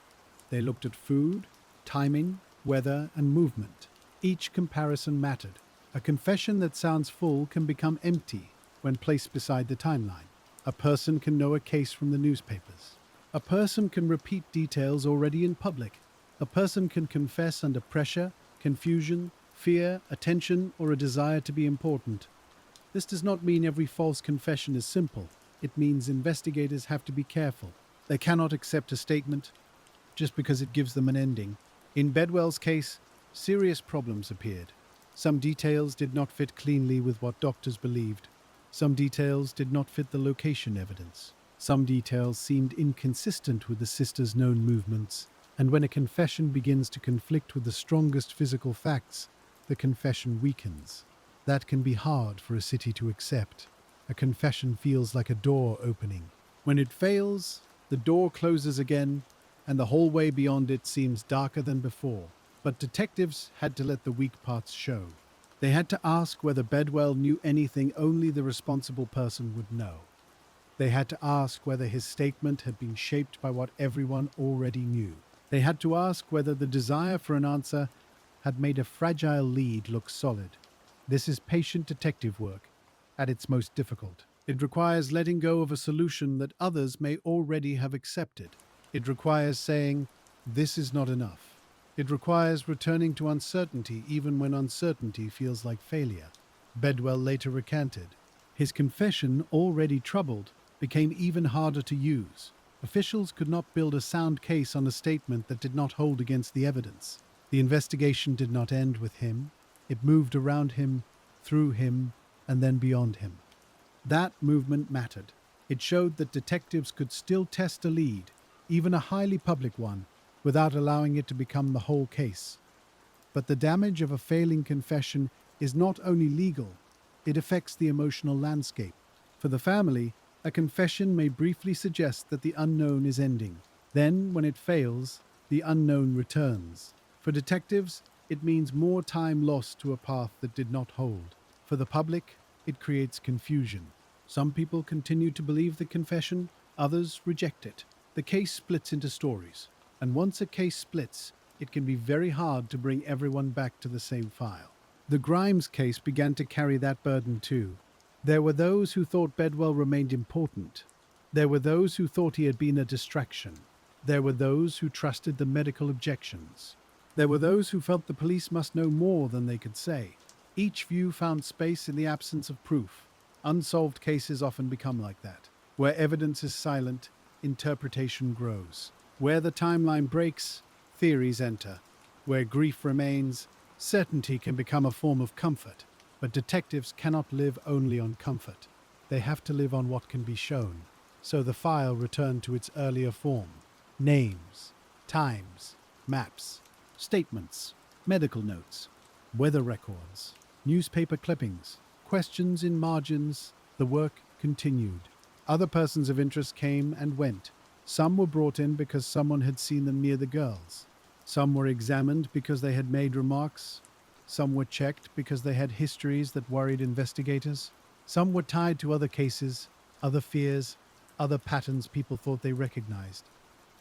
They looked at food, timing, weather, and movement. Each comparison mattered. A confession that sounds full can become empty when placed beside the timeline. A person can know a case from the newspapers. A person can repeat details already in public. A person can confess under pressure, confusion, fear, attention, or a desire to be important. This does not mean every false confession is simple. It means investigators have to be careful. They cannot accept a statement just because it gives them an ending. In Bedwell's case, serious problems appeared. Some details did not fit cleanly with what doctors believed. Some details did not fit the location evidence. Some details seemed inconsistent with the sisters' known movements. And when a confession begins to conflict with the strongest physical facts, the confession weakens. That can be hard for a city to accept. A confession feels like a door opening. When it fails, the door closes again, and the hallway beyond it seems darker than before. But detectives had to let the weak parts show. They had to ask whether Bedwell knew anything only the responsible person would know. They had to ask whether his statement had been shaped by what everyone already knew. They had to ask whether the desire for an answer had made a fragile lead look solid. This is patient detective work at its most difficult. It requires letting go of a solution that others may already have accepted. It requires saying, "This is not enough." It requires returning to uncertainty even when uncertainty feels like failure. Bedwell later recanted. His confession, already troubled, became even harder to use. Officials could not build a sound case on a statement that did not hold against the evidence. The investigation did not end with him. It moved around him, through him, and then beyond him. That movement mattered. It showed that detectives could still test a lead, even a highly public one, without allowing it to become the whole case. But the damage of a failing confession is not only legal, it affects the emotional landscape. For the family, a confession may briefly suggest that the unknown is ending. Then, when it fails, the unknown returns. For detectives, it means more time lost to a path that did not hold. For the public, it creates confusion. Some people continue to believe the confession, others reject it. The case splits into stories, and once a case splits, it can be very hard to bring everyone back to the same file. The Grimes case began to carry that burden too. There were those who thought Bedwell remained important. There were those who thought he had been a distraction. There were those who trusted the medical objections. There were those who felt the police must know more than they could say. Each view found space in the absence of proof. Unsolved cases often become like that. Where evidence is silent, interpretation grows. Where the timeline breaks, theories enter. Where grief remains, certainty can become a form of comfort. But detectives cannot live only on comfort. They have to live on what can be shown. So the file returned to its earlier form. Names, times, maps, statements, medical notes, weather records, newspaper clippings, questions in margins. The work continued. Other persons of interest came and went. Some were brought in because someone had seen them near the girls. Some were examined because they had made remarks. Some were checked because they had histories that worried investigators. Some were tied to other cases, other fears, other patterns people thought they recognized.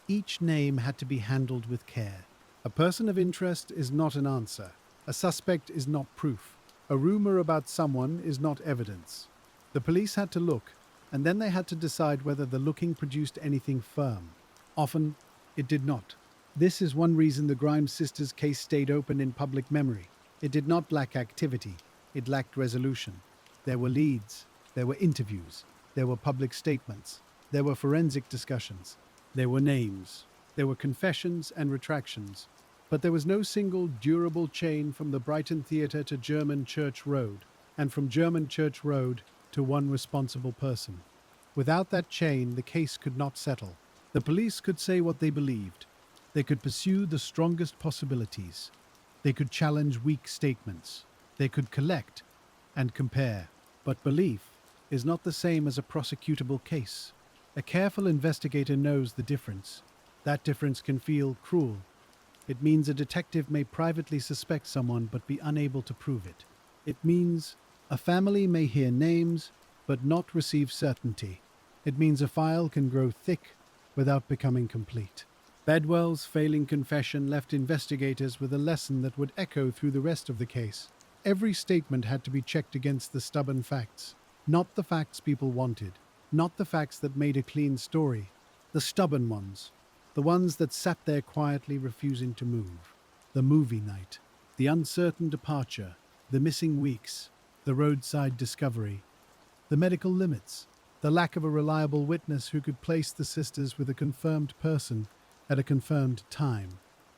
Each name had to be handled with care. A person of interest is not an answer. A suspect is not proof. A rumor about someone is not evidence. The police had to look, and then they had to decide whether the looking produced anything firm. Often, it did not. This is one reason the Grimes sisters' case stayed open in public memory. It did not lack activity. It lacked resolution. There were leads. There were interviews. There were public statements. There were forensic discussions. There were names. There were confessions and retractions. But there was no single durable chain from the Brighton Theatre to German Church Road, and from German Church Road to one responsible person. Without that chain, the case could not settle. The police could say what they believed. They could pursue the strongest possibilities. They could challenge weak statements. They could collect and compare. But belief is not the same as a prosecutable case. A careful investigator knows the difference. That difference can feel cruel. It means a detective may privately suspect someone but be unable to prove it. It means a family may hear names but not receive certainty. It means a file can grow thick without becoming complete. Bedwell's failing confession left investigators with a lesson that would echo through the rest of the case. Every statement had to be checked against the stubborn facts. Not the facts people wanted. Not the facts that made a clean story. The stubborn ones. The ones that sat there quietly refusing to move. The movie night. The uncertain departure. The missing weeks. The roadside discovery. The medical limits. The lack of a reliable witness who could place the sisters with a confirmed person at a confirmed time.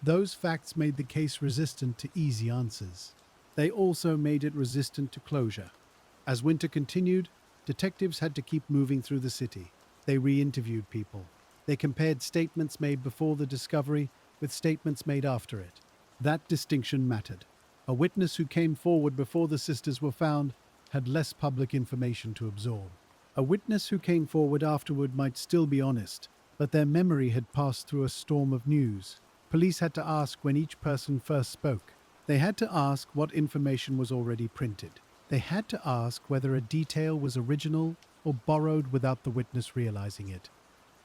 Those facts made the case resistant to easy answers. They also made it resistant to closure. As winter continued, detectives had to keep moving through the city. They re-interviewed people. They compared statements made before the discovery with statements made after it. That distinction mattered. A witness who came forward before the sisters were found had less public information to absorb. A witness who came forward afterward might still be honest, but their memory had passed through a storm of news. Police had to ask when each person first spoke. They had to ask what information was already printed. They had to ask whether a detail was original or borrowed without the witness realizing it.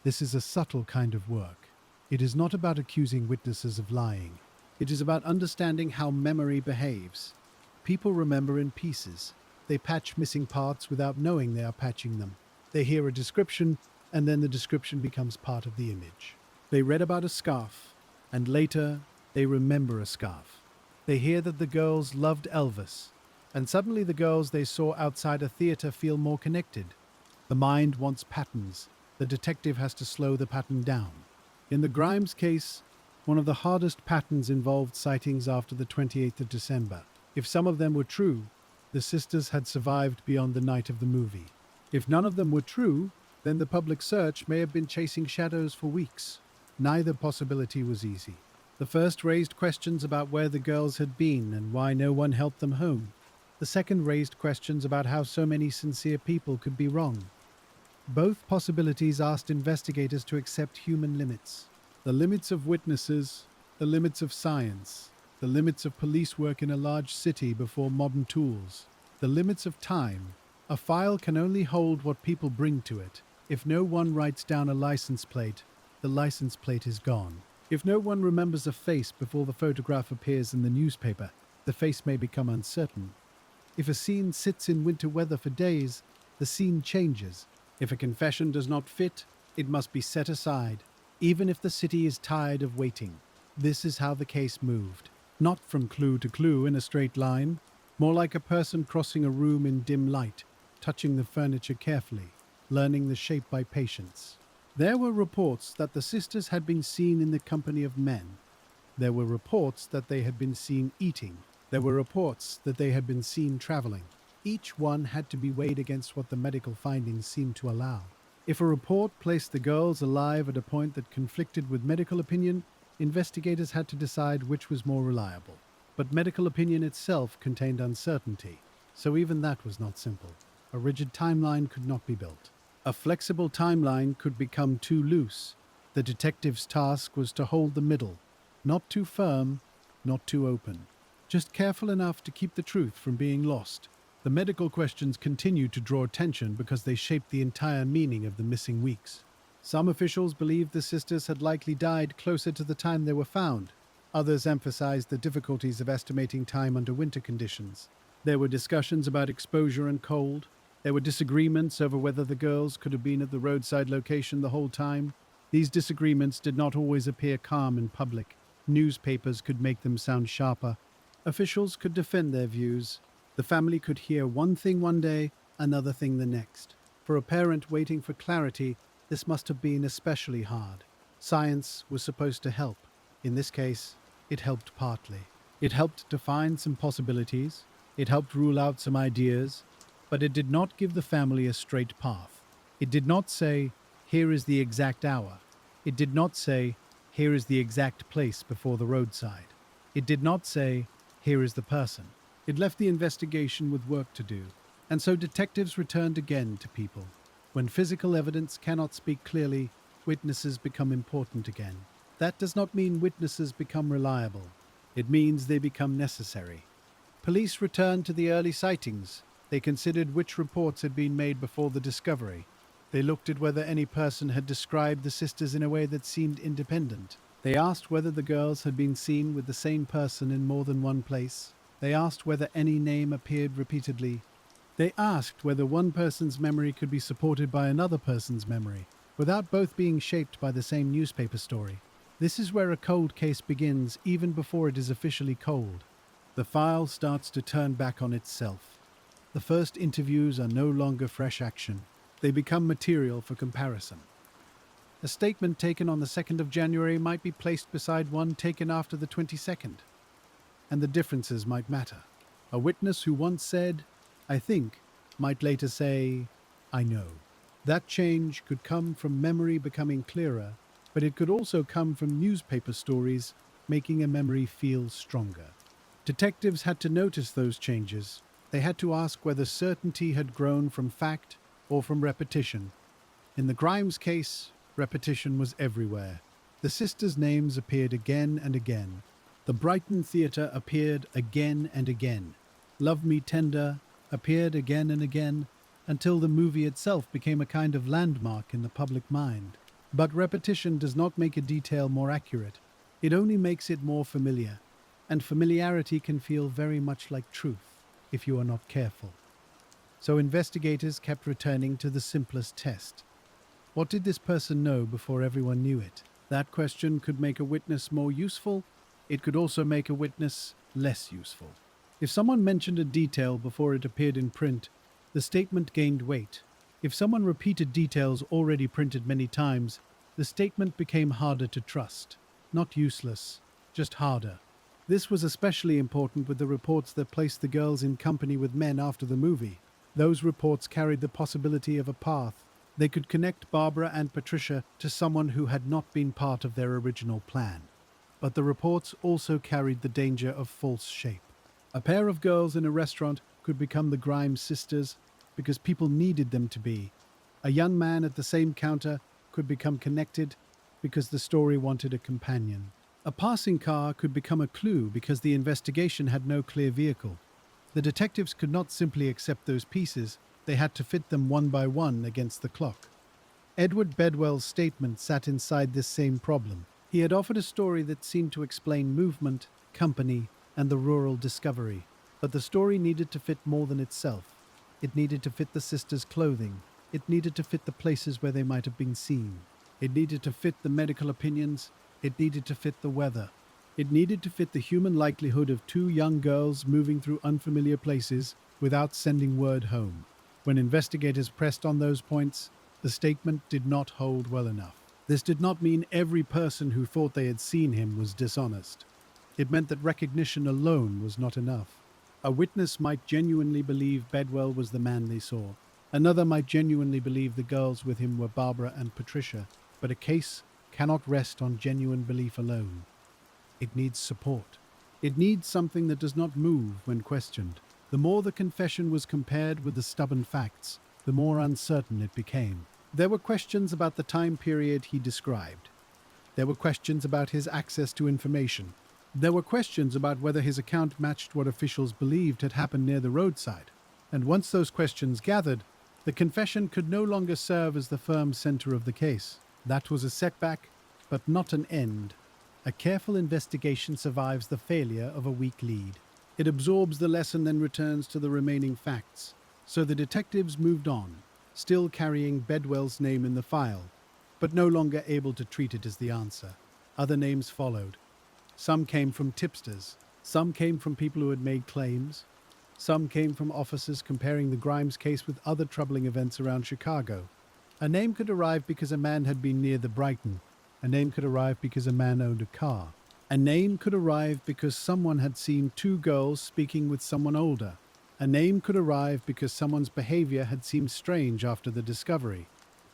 This is a subtle kind of work. It is not about accusing witnesses of lying. It is about understanding how memory behaves. People remember in pieces. They patch missing parts without knowing they are patching them. They hear a description, and then the description becomes part of the image. They read about a scarf, and later they remember a scarf. They hear that the girls loved Elvis, and suddenly the girls they saw outside a theater feel more connected. The mind wants patterns. The detective has to slow the pattern down. In the Grimes case, one of the hardest patterns involved sightings after the 28th of December. If some of them were true, the sisters had survived beyond the night of the movie. If none of them were true, then the public search may have been chasing shadows for weeks. Neither possibility was easy. The first raised questions about where the girls had been and why no one helped them home. The second raised questions about how so many sincere people could be wrong. Both possibilities asked investigators to accept human limits. The limits of witnesses, the limits of science, the limits of police work in a large city before modern tools, the limits of time. A file can only hold what people bring to it. If no one writes down a license plate, the license plate is gone. If no one remembers a face before the photograph appears in the newspaper, the face may become uncertain. If a scene sits in winter weather for days, the scene changes. If a confession does not fit, it must be set aside, even if the city is tired of waiting. This is how the case moved. Not from clue to clue in a straight line, more like a person crossing a room in dim light, touching the furniture carefully, learning the shape by patience. There were reports that the sisters had been seen in the company of men. There were reports that they had been seen eating. There were reports that they had been seen traveling. Each one had to be weighed against what the medical findings seemed to allow. If a report placed the girls alive at a point that conflicted with medical opinion, investigators had to decide which was more reliable. But medical opinion itself contained uncertainty, so even that was not simple. A rigid timeline could not be built. A flexible timeline could become too loose. The detective's task was to hold the middle, not too firm, not too open, just careful enough to keep the truth from being lost. The medical questions continued to draw attention because they shaped the entire meaning of the missing weeks. Some officials believed the sisters had likely died closer to the time they were found. Others emphasized the difficulties of estimating time under winter conditions. There were discussions about exposure and cold. There were disagreements over whether the girls could have been at the roadside location the whole time. These disagreements did not always appear calm in public. Newspapers could make them sound sharper. Officials could defend their views. The family could hear one thing one day, another thing the next. For a parent waiting for clarity, this must have been especially hard. Science was supposed to help. In this case, it helped partly. It helped define some possibilities. It helped rule out some ideas. But it did not give the family a straight path. It did not say, here is the exact hour. It did not say, here is the exact place before the roadside. It did not say, here is the person. It left the investigation with work to do. And so detectives returned again to people. When physical evidence cannot speak clearly, witnesses become important again. That does not mean witnesses become reliable. It means they become necessary. Police returned to the early sightings. They considered which reports had been made before the discovery. They looked at whether any person had described the sisters in a way that seemed independent. They asked whether the girls had been seen with the same person in more than one place. They asked whether any name appeared repeatedly. They asked whether one person's memory could be supported by another person's memory, without both being shaped by the same newspaper story. This is where a cold case begins, even before it is officially cold. The file starts to turn back on itself. The first interviews are no longer fresh action. They become material for comparison. A statement taken on the 2nd of January might be placed beside one taken after the 22nd. And the differences might matter. A witness who once said, "I think," might later say, "I know." That change could come from memory becoming clearer, but it could also come from newspaper stories making a memory feel stronger. Detectives had to notice those changes. They had to ask whether certainty had grown from fact or from repetition. In the Grimes case, repetition was everywhere. The sisters' names appeared again and again. The Brighton Theatre appeared again and again. Love Me Tender appeared again and again, until the movie itself became a kind of landmark in the public mind. But repetition does not make a detail more accurate. It only makes it more familiar, and familiarity can feel very much like truth. if you are not careful. So investigators kept returning to the simplest test. What did this person know before everyone knew it? That question could make a witness more useful. It could also make a witness less useful. If someone mentioned a detail before it appeared in print, the statement gained weight. If someone repeated details already printed many times, the statement became harder to trust. Not useless, just harder. This was especially important with the reports that placed the girls in company with men after the movie. Those reports carried the possibility of a path. They could connect Barbara and Patricia to someone who had not been part of their original plan. But the reports also carried the danger of false shape. A pair of girls in a restaurant could become the Grimes sisters because people needed them to be. A young man at the same counter could become connected because the story wanted a companion. A passing car could become a clue because the investigation had no clear vehicle. The detectives could not simply accept those pieces, they had to fit them one by one against the clock. Edward Bedwell's statement sat inside this same problem. He had offered a story that seemed to explain movement, company, and the rural discovery. But the story needed to fit more than itself. It needed to fit the sisters' clothing. It needed to fit the places where they might have been seen. It needed to fit the medical opinions. It needed to fit the weather. It needed to fit the human likelihood of two young girls moving through unfamiliar places without sending word home. When investigators pressed on those points, the statement did not hold well enough. This did not mean every person who thought they had seen him was dishonest. It meant that recognition alone was not enough. A witness might genuinely believe Bedwell was the man they saw. Another might genuinely believe the girls with him were Barbara and Patricia. But a case cannot rest on genuine belief alone. It needs support. It needs something that does not move when questioned. The more the confession was compared with the stubborn facts, the more uncertain it became. There were questions about the time period he described. There were questions about his access to information. There were questions about whether his account matched what officials believed had happened near the roadside. And once those questions gathered, the confession could no longer serve as the firm center of the case. That was a setback, but not an end. A careful investigation survives the failure of a weak lead. It absorbs the lesson then returns to the remaining facts. So the detectives moved on, still carrying Bedwell's name in the file, but no longer able to treat it as the answer. Other names followed. Some came from tipsters. Some came from people who had made claims. Some came from officers comparing the Grimes case with other troubling events around Chicago. A name could arrive because a man had been near the Brighton. A name could arrive because a man owned a car. A name could arrive because someone had seen two girls speaking with someone older. A name could arrive because someone's behavior had seemed strange after the discovery.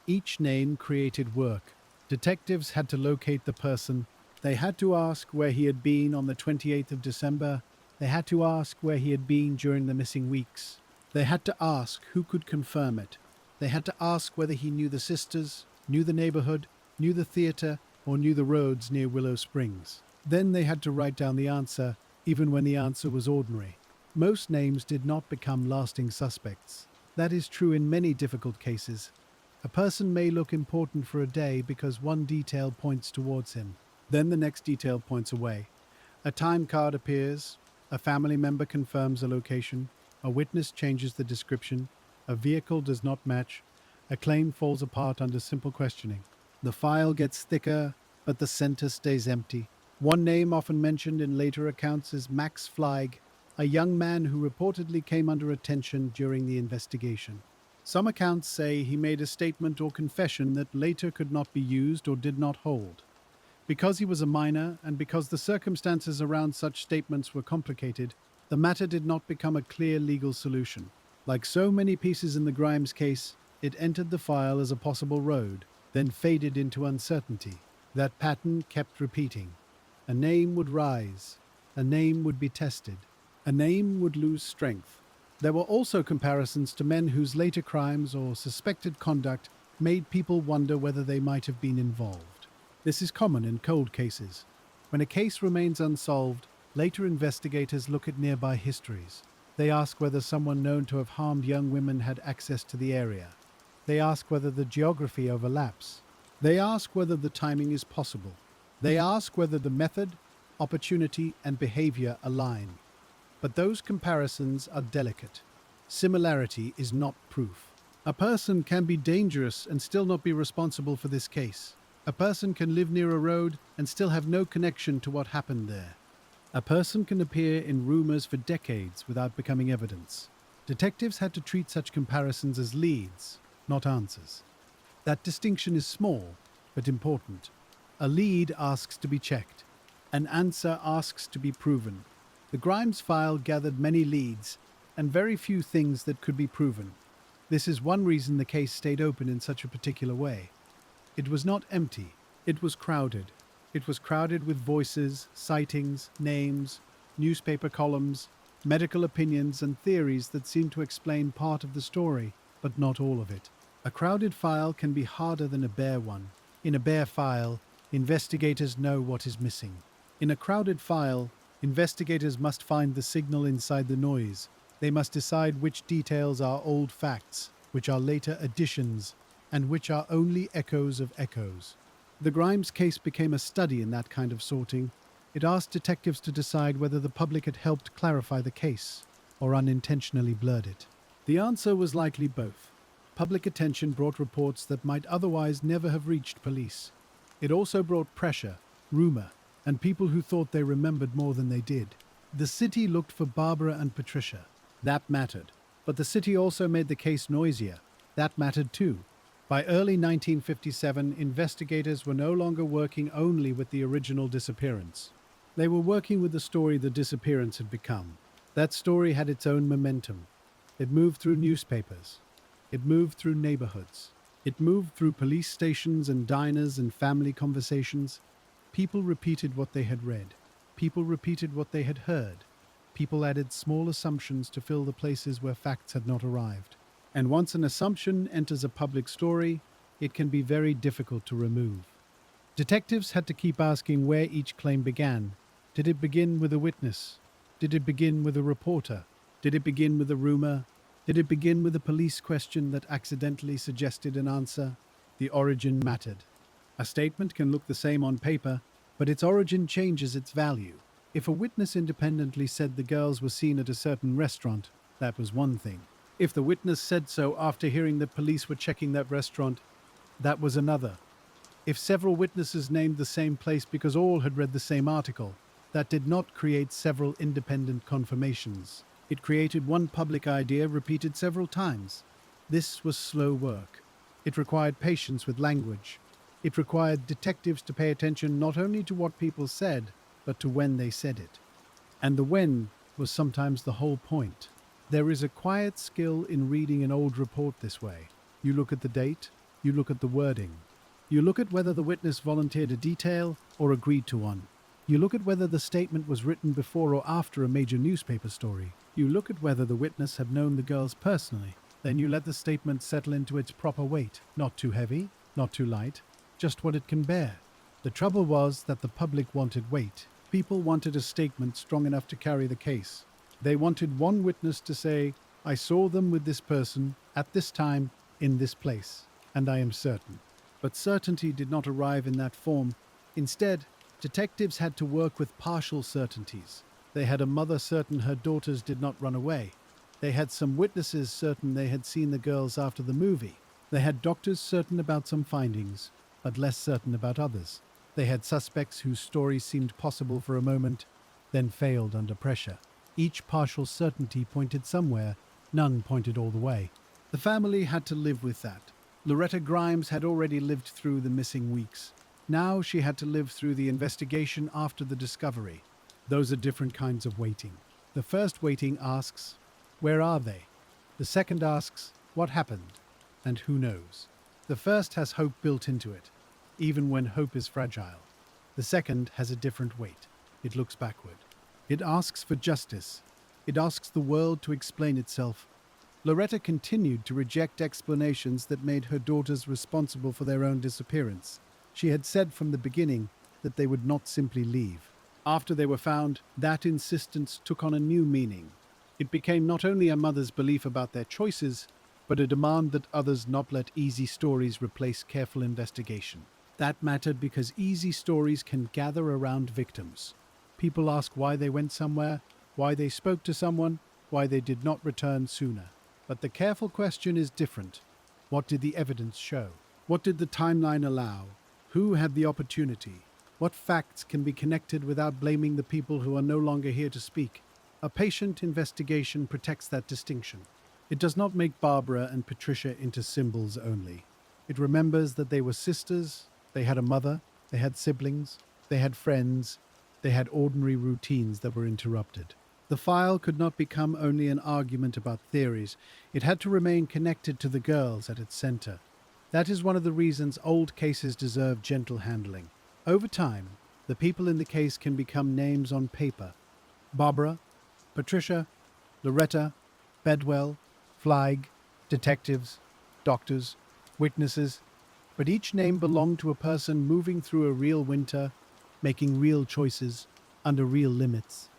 Each name created work. Detectives had to locate the person. They had to ask where he had been on the 28th of December. They had to ask where he had been during the missing weeks. They had to ask who could confirm it. They had to ask whether he knew the sisters, knew the neighborhood, knew the theater, or knew the roads near Willow Springs. Then they had to write down the answer, even when the answer was ordinary. Most names did not become lasting suspects. That is true in many difficult cases. A person may look important for a day because one detail points towards him. Then the next detail points away. A time card appears. A family member confirms a location. A witness changes the description. A vehicle does not match. A claim falls apart under simple questioning. The file gets thicker, but the center stays empty. One name often mentioned in later accounts is Max Fleig, a young man who reportedly came under attention during the investigation. Some accounts say he made a statement or confession that later could not be used or did not hold. Because he was a minor, and because the circumstances around such statements were complicated, the matter did not become a clear legal solution. Like so many pieces in the Grimes case, it entered the file as a possible road, then faded into uncertainty. That pattern kept repeating. A name would rise. A name would be tested. A name would lose strength. There were also comparisons to men whose later crimes or suspected conduct made people wonder whether they might have been involved. This is common in cold cases. When a case remains unsolved, later investigators look at nearby histories. They ask whether someone known to have harmed young women had access to the area. They ask whether the geography overlaps. They ask whether the timing is possible. They ask whether the method, opportunity, and behavior align. But those comparisons are delicate. Similarity is not proof. A person can be dangerous and still not be responsible for this case. A person can live near a road and still have no connection to what happened there. A person can appear in rumors for decades without becoming evidence. Detectives had to treat such comparisons as leads, not answers. That distinction is small, but important. A lead asks to be checked. An answer asks to be proven. The Grimes file gathered many leads, and very few things that could be proven. This is one reason the case stayed open in such a particular way. It was not empty, it was crowded. It was crowded with voices, sightings, names, newspaper columns, medical opinions, and theories that seemed to explain part of the story, but not all of it. A crowded file can be harder than a bare one. In a bare file, investigators know what is missing. In a crowded file, investigators must find the signal inside the noise. They must decide which details are old facts, which are later additions, and which are only echoes of echoes. The Grimes case became a study in that kind of sorting. It asked detectives to decide whether the public had helped clarify the case, or unintentionally blurred it. The answer was likely both. Public attention brought reports that might otherwise never have reached police. It also brought pressure, rumor, and people who thought they remembered more than they did. The city looked for Barbara and Patricia. That mattered. But the city also made the case noisier. That mattered too. By early 1957, investigators were no longer working only with the original disappearance. They were working with the story the disappearance had become. That story had its own momentum. It moved through newspapers. It moved through neighborhoods. It moved through police stations and diners and family conversations. People repeated what they had read. People repeated what they had heard. People added small assumptions to fill the places where facts had not arrived. And once an assumption enters a public story, it can be very difficult to remove. Detectives had to keep asking where each claim began. Did it begin with a witness? Did it begin with a reporter? Did it begin with a rumor? Did it begin with a police question that accidentally suggested an answer? The origin mattered. A statement can look the same on paper, but its origin changes its value. If a witness independently said the girls were seen at a certain restaurant, that was one thing. If the witness said so after hearing that police were checking that restaurant, that was another. If several witnesses named the same place because all had read the same article, that did not create several independent confirmations. It created one public idea repeated several times. This was slow work. It required patience with language. It required detectives to pay attention not only to what people said, but to when they said it. And the when was sometimes the whole point. There is a quiet skill in reading an old report this way. You look at the date, you look at the wording. You look at whether the witness volunteered a detail or agreed to one. You look at whether the statement was written before or after a major newspaper story. You look at whether the witness had known the girls personally. Then you let the statement settle into its proper weight. Not too heavy, not too light, just what it can bear. The trouble was that the public wanted weight. People wanted a statement strong enough to carry the case. They wanted one witness to say, I saw them with this person, at this time, in this place, and I am certain. But certainty did not arrive in that form. Instead, detectives had to work with partial certainties. They had a mother certain her daughters did not run away. They had some witnesses certain they had seen the girls after the movie. They had doctors certain about some findings, but less certain about others. They had suspects whose stories seemed possible for a moment, then failed under pressure. Each partial certainty pointed somewhere, none pointed all the way. The family had to live with that. Loretta Grimes had already lived through the missing weeks. Now she had to live through the investigation after the discovery. Those are different kinds of waiting. The first waiting asks, where are they? The second asks, what happened? And who knows? The first has hope built into it, even when hope is fragile. The second has a different weight. It looks backward. It asks for justice. It asks the world to explain itself. Loretta continued to reject explanations that made her daughters responsible for their own disappearance. She had said from the beginning that they would not simply leave. After they were found, that insistence took on a new meaning. It became not only a mother's belief about their choices, but a demand that others not let easy stories replace careful investigation. That mattered because easy stories can gather around victims. People ask why they went somewhere, why they spoke to someone, why they did not return sooner. But the careful question is different. What did the evidence show? What did the timeline allow? Who had the opportunity? What facts can be connected without blaming the people who are no longer here to speak? A patient investigation protects that distinction. It does not make Barbara and Patricia into symbols only. It remembers that they were sisters, they had a mother, they had siblings, they had friends, they had ordinary routines that were interrupted. The file could not become only an argument about theories. It had to remain connected to the girls at its center. That is one of the reasons old cases deserve gentle handling. Over time, the people in the case can become names on paper. Barbara, Patricia, Loretta, Bedwell, Flag, detectives, doctors, witnesses, but each name belonged to a person moving through a real winter, making real choices, under real limits.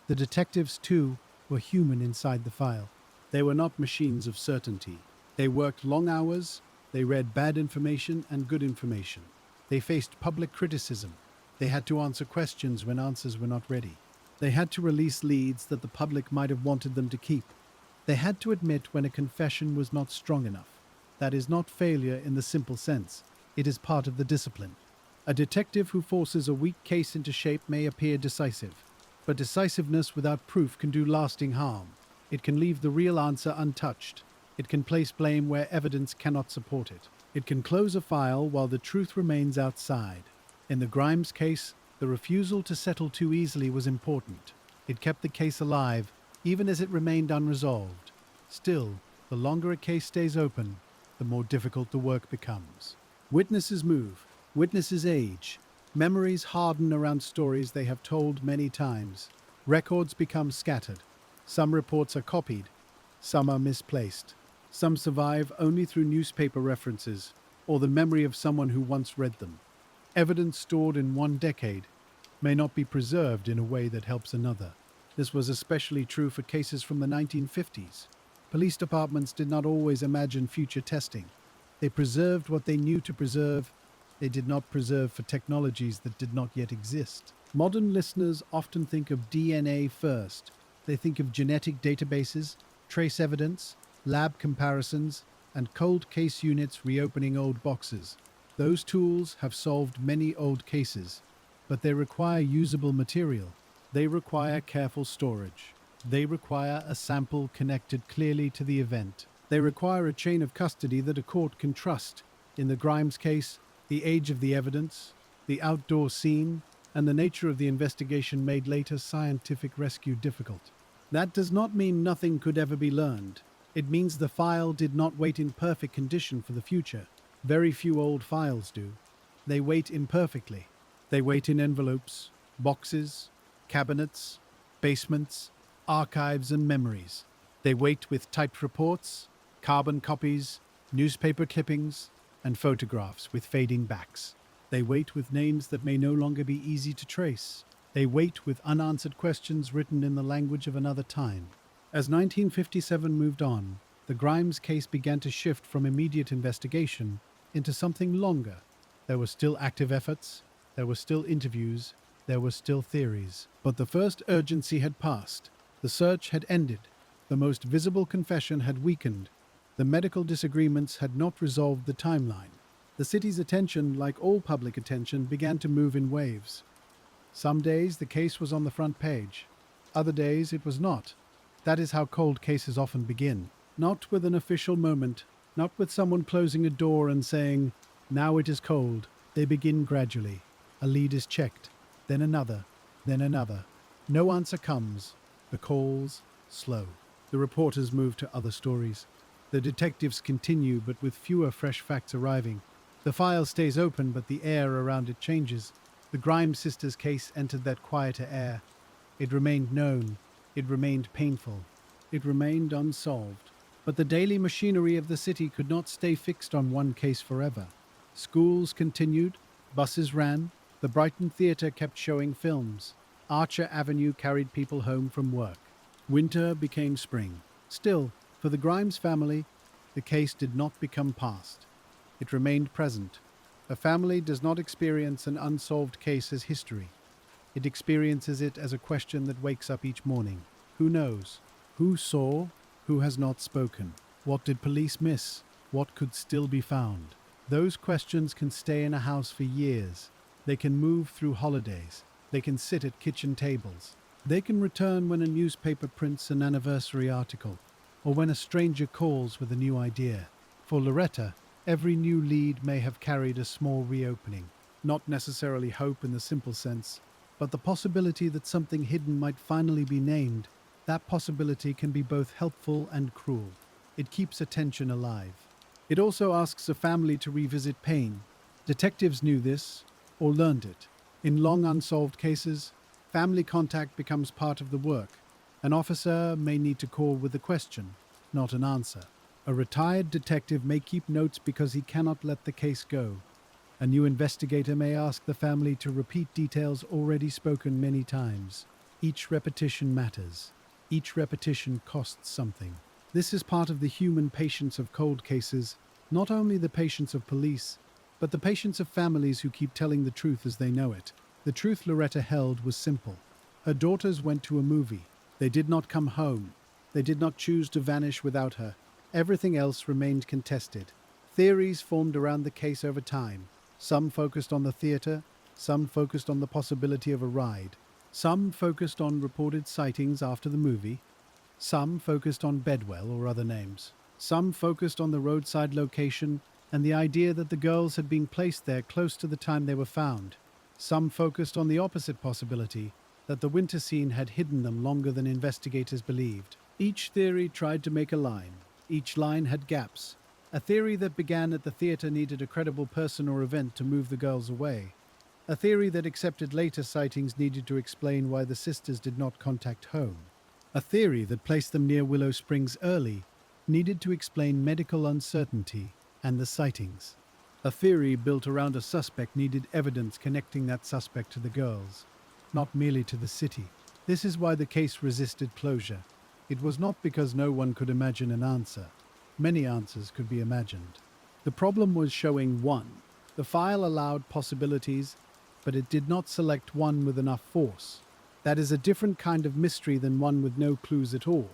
The detectives, too, were human inside the file. They were not machines of certainty. They worked long hours, they read bad information and good information. They faced public criticism. They had to answer questions when answers were not ready. They had to release leads that the public might have wanted them to keep. They had to admit when a confession was not strong enough. That is not failure in the simple sense. It is part of the discipline. A detective who forces a weak case into shape may appear decisive, but decisiveness without proof can do lasting harm. It can leave the real answer untouched. It can place blame where evidence cannot support it. It can close a file while the truth remains outside. In the Grimes case, the refusal to settle too easily was important. It kept the case alive, even as it remained unresolved. Still, the longer a case stays open, the more difficult the work becomes. Witnesses move. Witnesses age. Memories harden around stories they have told many times. Records become scattered. Some reports are copied. Some are misplaced. Some survive only through newspaper references or the memory of someone who once read them. Evidence stored in one decade may not be preserved in a way that helps another. This was especially true for cases from the 1950s. Police departments did not always imagine future testing. They preserved what they knew to preserve. They did not preserve for technologies that did not yet exist. Modern listeners often think of DNA first. They think of genetic databases, trace evidence, lab comparisons, and cold case units reopening old boxes. Those tools have solved many old cases, but they require usable material. They require careful storage. They require a sample connected clearly to the event. They require a chain of custody that a court can trust. In the Grimes case, the age of the evidence, the outdoor scene, and the nature of the investigation made later scientific rescue difficult. That does not mean nothing could ever be learned. It means the file did not wait in perfect condition for the future. Very few old files do. They wait imperfectly. They wait in envelopes, boxes, cabinets, basements, archives and memories. They wait with typed reports, carbon copies, newspaper clippings, and photographs with fading backs. They wait with names that may no longer be easy to trace. They wait with unanswered questions written in the language of another time. As 1957 moved on, the Grimes case began to shift from immediate investigation into something longer. There were still active efforts, there were still interviews, there were still theories. But the first urgency had passed. The search had ended. The most visible confession had weakened. The medical disagreements had not resolved the timeline. The city's attention, like all public attention, began to move in waves. Some days the case was on the front page. Other days it was not. That is how cold cases often begin. Not with an official moment, not with someone closing a door and saying, "Now it is cold." They begin gradually. A lead is checked, then another, then another. No answer comes. The calls slow. The reporters move to other stories. The detectives continue, but with fewer fresh facts arriving. The file stays open, but the air around it changes. The Grimes sisters' case entered that quieter air. It remained known. It remained painful. It remained unsolved. But the daily machinery of the city could not stay fixed on one case forever. Schools continued. Buses ran. The Brighton Theatre kept showing films. Archer Avenue carried people home from work. Winter became spring. Still, for the Grimes family, the case did not become past. It remained present. A family does not experience an unsolved case as history. It experiences it as a question that wakes up each morning. Who knows? Who saw? Who has not spoken? What did police miss? What could still be found? Those questions can stay in a house for years. They can move through holidays. They can sit at kitchen tables. They can return when a newspaper prints an anniversary article, or when a stranger calls with a new idea. For Loretta, every new lead may have carried a small reopening. Not necessarily hope in the simple sense, but the possibility that something hidden might finally be named. That possibility can be both helpful and cruel. It keeps attention alive. It also asks a family to revisit pain. Detectives knew this, or learned it. In long unsolved cases, family contact becomes part of the work. An officer may need to call with a question, not an answer. A retired detective may keep notes because he cannot let the case go. A new investigator may ask the family to repeat details already spoken many times. Each repetition matters. Each repetition costs something. This is part of the human patience of cold cases, not only the patience of police, but the patience of families who keep telling the truth as they know it. The truth Loretta held was simple. Her daughters went to a movie. They did not come home. They did not choose to vanish without her. Everything else remained contested. Theories formed around the case over time. Some focused on the theater, some focused on the possibility of a ride. Some focused on reported sightings after the movie. Some focused on Bedwell or other names. Some focused on the roadside location and the idea that the girls had been placed there close to the time they were found. Some focused on the opposite possibility, that the winter scene had hidden them longer than investigators believed. Each theory tried to make a line. Each line had gaps. A theory that began at the theater needed a credible person or event to move the girls away. A theory that accepted later sightings needed to explain why the sisters did not contact home. A theory that placed them near Willow Springs early needed to explain medical uncertainty and the sightings. A theory built around a suspect needed evidence connecting that suspect to the girls, not merely to the city. This is why the case resisted closure. It was not because no one could imagine an answer. Many answers could be imagined. The problem was showing one. The file allowed possibilities, but it did not select one with enough force. That is a different kind of mystery than one with no clues at all.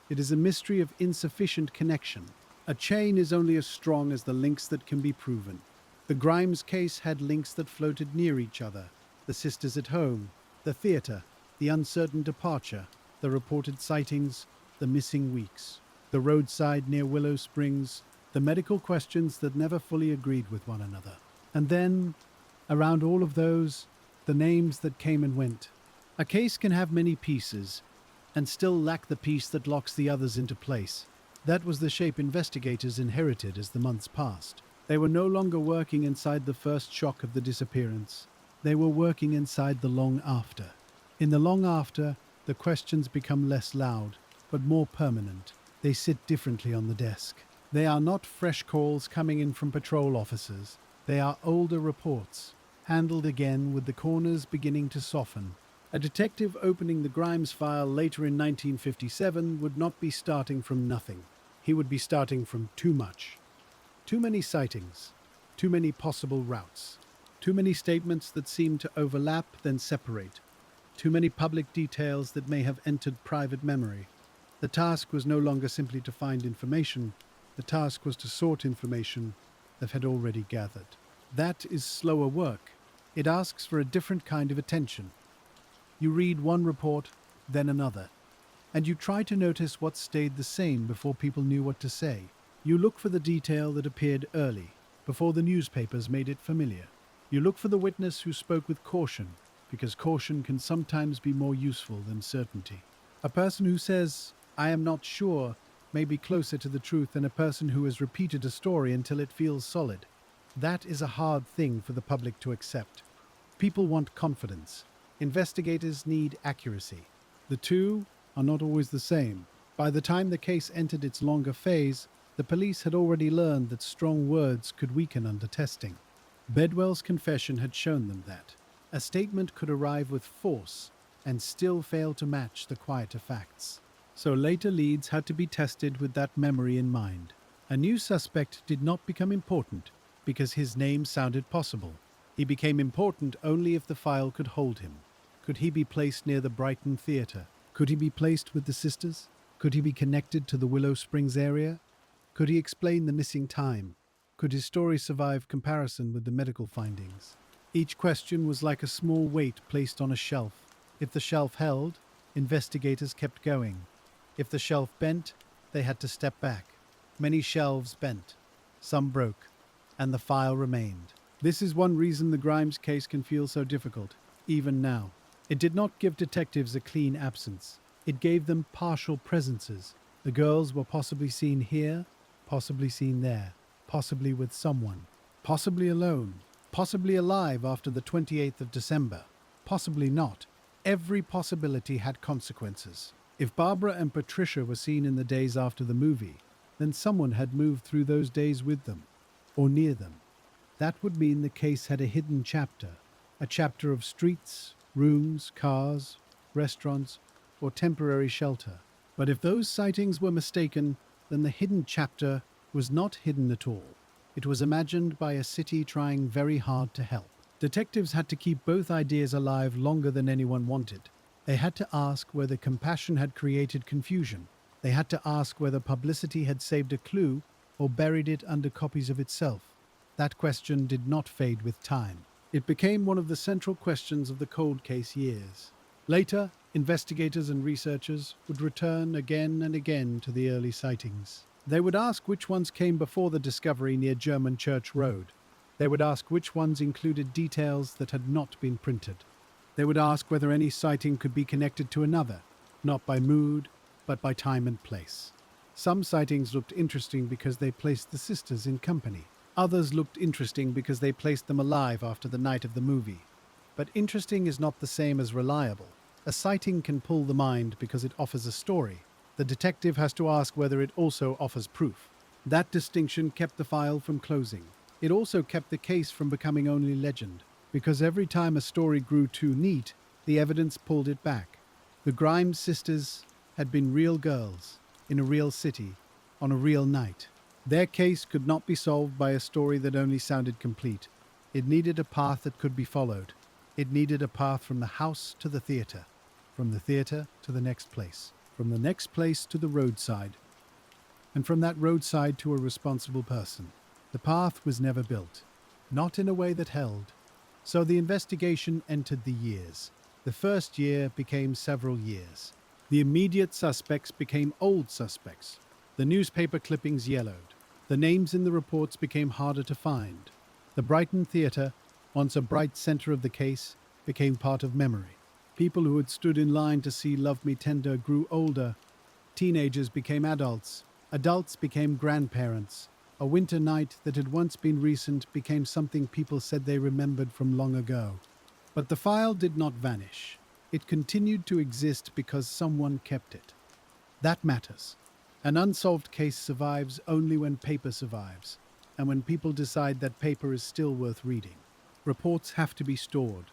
It is a mystery of insufficient connection. A chain is only as strong as the links that can be proven. The Grimes case had links that floated near each other. The sisters at home, the theater, the uncertain departure, the reported sightings, the missing weeks, the roadside near Willow Springs, the medical questions that never fully agreed with one another. And then, around all of those, the names that came and went. A case can have many pieces, and still lack the piece that locks the others into place. That was the shape investigators inherited as the months passed. They were no longer working inside the first shock of the disappearance. They were working inside the long after. In the long after, the questions become less loud, but more permanent. They sit differently on the desk. They are not fresh calls coming in from patrol officers. They are older reports, handled again with the corners beginning to soften. A detective opening the Grimes file later in 1957 would not be starting from nothing. He would be starting from too much. Too many sightings. Too many possible routes. Too many statements that seem to overlap then separate. Too many public details that may have entered private memory. The task was no longer simply to find information. The task was to sort information that had already gathered. That is slower work. It asks for a different kind of attention. You read one report, then another, and you try to notice what stayed the same before people knew what to say. You look for the detail that appeared early, before the newspapers made it familiar. You look for the witness who spoke with caution, because caution can sometimes be more useful than certainty. A person who says, "I am not sure," may be closer to the truth than a person who has repeated a story until it feels solid. That is a hard thing for the public to accept. People want confidence. Investigators need accuracy. The two are not always the same. By the time the case entered its longer phase, the police had already learned that strong words could weaken under testing. Bedwell's confession had shown them that. A statement could arrive with force and still fail to match the quieter facts. So later leads had to be tested with that memory in mind. A new suspect did not become important because his name sounded possible. He became important only if the file could hold him, Could he be placed near the Brighton Theatre? Could he be placed with the sisters? Could he be connected to the Willow Springs area? Could he explain the missing time? Could his story survive comparison with the medical findings? Each question was like a small weight placed on a shelf. If the shelf held, investigators kept going. If the shelf bent, they had to step back. Many shelves bent. Some broke. And the file remained. This is one reason the Grimes case can feel so difficult, even now. It did not give detectives a clean absence. It gave them partial presences. The girls were possibly seen here, possibly seen there, possibly with someone, possibly alone, possibly alive after the 28th of December, possibly not. Every possibility had consequences. If Barbara and Patricia were seen in the days after the movie, then someone had moved through those days with them, or near them. That would mean the case had a hidden chapter, a chapter of streets, rooms, cars, restaurants, or temporary shelter. But if those sightings were mistaken, then the hidden chapter was not hidden at all. It was imagined by a city trying very hard to help. Detectives had to keep both ideas alive longer than anyone wanted. They had to ask whether compassion had created confusion. They had to ask whether publicity had saved a clue or buried it under copies of itself. That question did not fade with time. It became one of the central questions of the cold case years. Later, investigators and researchers would return again and again to the early sightings. They would ask which ones came before the discovery near German Church Road. They would ask which ones included details that had not been printed. They would ask whether any sighting could be connected to another, not by mood, but by time and place. Some sightings looked interesting because they placed the sisters in company. Others looked interesting because they placed them alive after the night of the movie. But interesting is not the same as reliable. A sighting can pull the mind because it offers a story. The detective has to ask whether it also offers proof. That distinction kept the file from closing. It also kept the case from becoming only legend, because every time a story grew too neat, the evidence pulled it back. The Grimes sisters had been real girls, in a real city, on a real night. Their case could not be solved by a story that only sounded complete. It needed a path that could be followed. It needed a path from the house to the theatre, from the theatre to the next place, from the next place to the roadside, and from that roadside to a responsible person. The path was never built, not in a way that held. So the investigation entered the years. The first year became several years. The immediate suspects became old suspects. The newspaper clippings yellowed. The names in the reports became harder to find. The Brighton Theatre, once a bright centre of the case, became part of memory. People who had stood in line to see Love Me Tender grew older. Teenagers became adults. Adults became grandparents. A winter night that had once been recent became something people said they remembered from long ago. But the file did not vanish. It continued to exist because someone kept it. That matters. An unsolved case survives only when paper survives, and when people decide that paper is still worth reading. Reports have to be stored.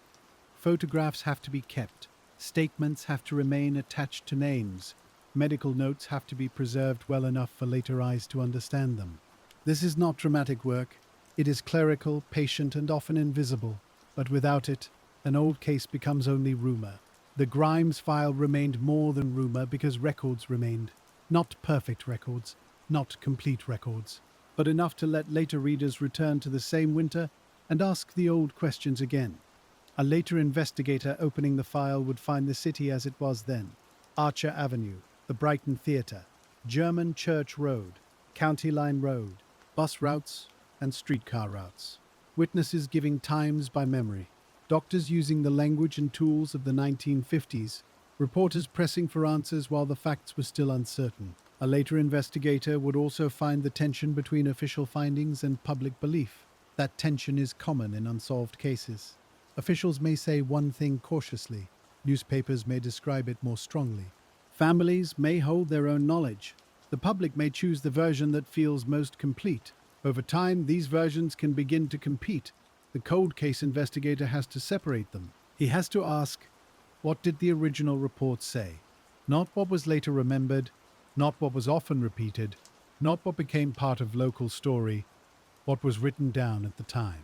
Photographs have to be kept. Statements have to remain attached to names. Medical notes have to be preserved well enough for later eyes to understand them. This is not dramatic work. It is clerical, patient, and often invisible. But without it, an old case becomes only rumor. The Grimes file remained more than rumor because records remained. Not perfect records, not complete records, but enough to let later readers return to the same winter and ask the old questions again. A later investigator opening the file would find the city as it was then. Archer Avenue, the Brighton Theatre, German Church Road, County Line Road, bus routes and streetcar routes. Witnesses giving times by memory. Doctors using the language and tools of the 1950s. Reporters pressing for answers while the facts were still uncertain. A later investigator would also find the tension between official findings and public belief. That tension is common in unsolved cases. Officials may say one thing cautiously. Newspapers may describe it more strongly. Families may hold their own knowledge. The public may choose the version that feels most complete. Over time, these versions can begin to compete. The cold case investigator has to separate them. He has to ask, what did the original report say? Not what was later remembered, not what was often repeated, not what became part of local story, what was written down at the time.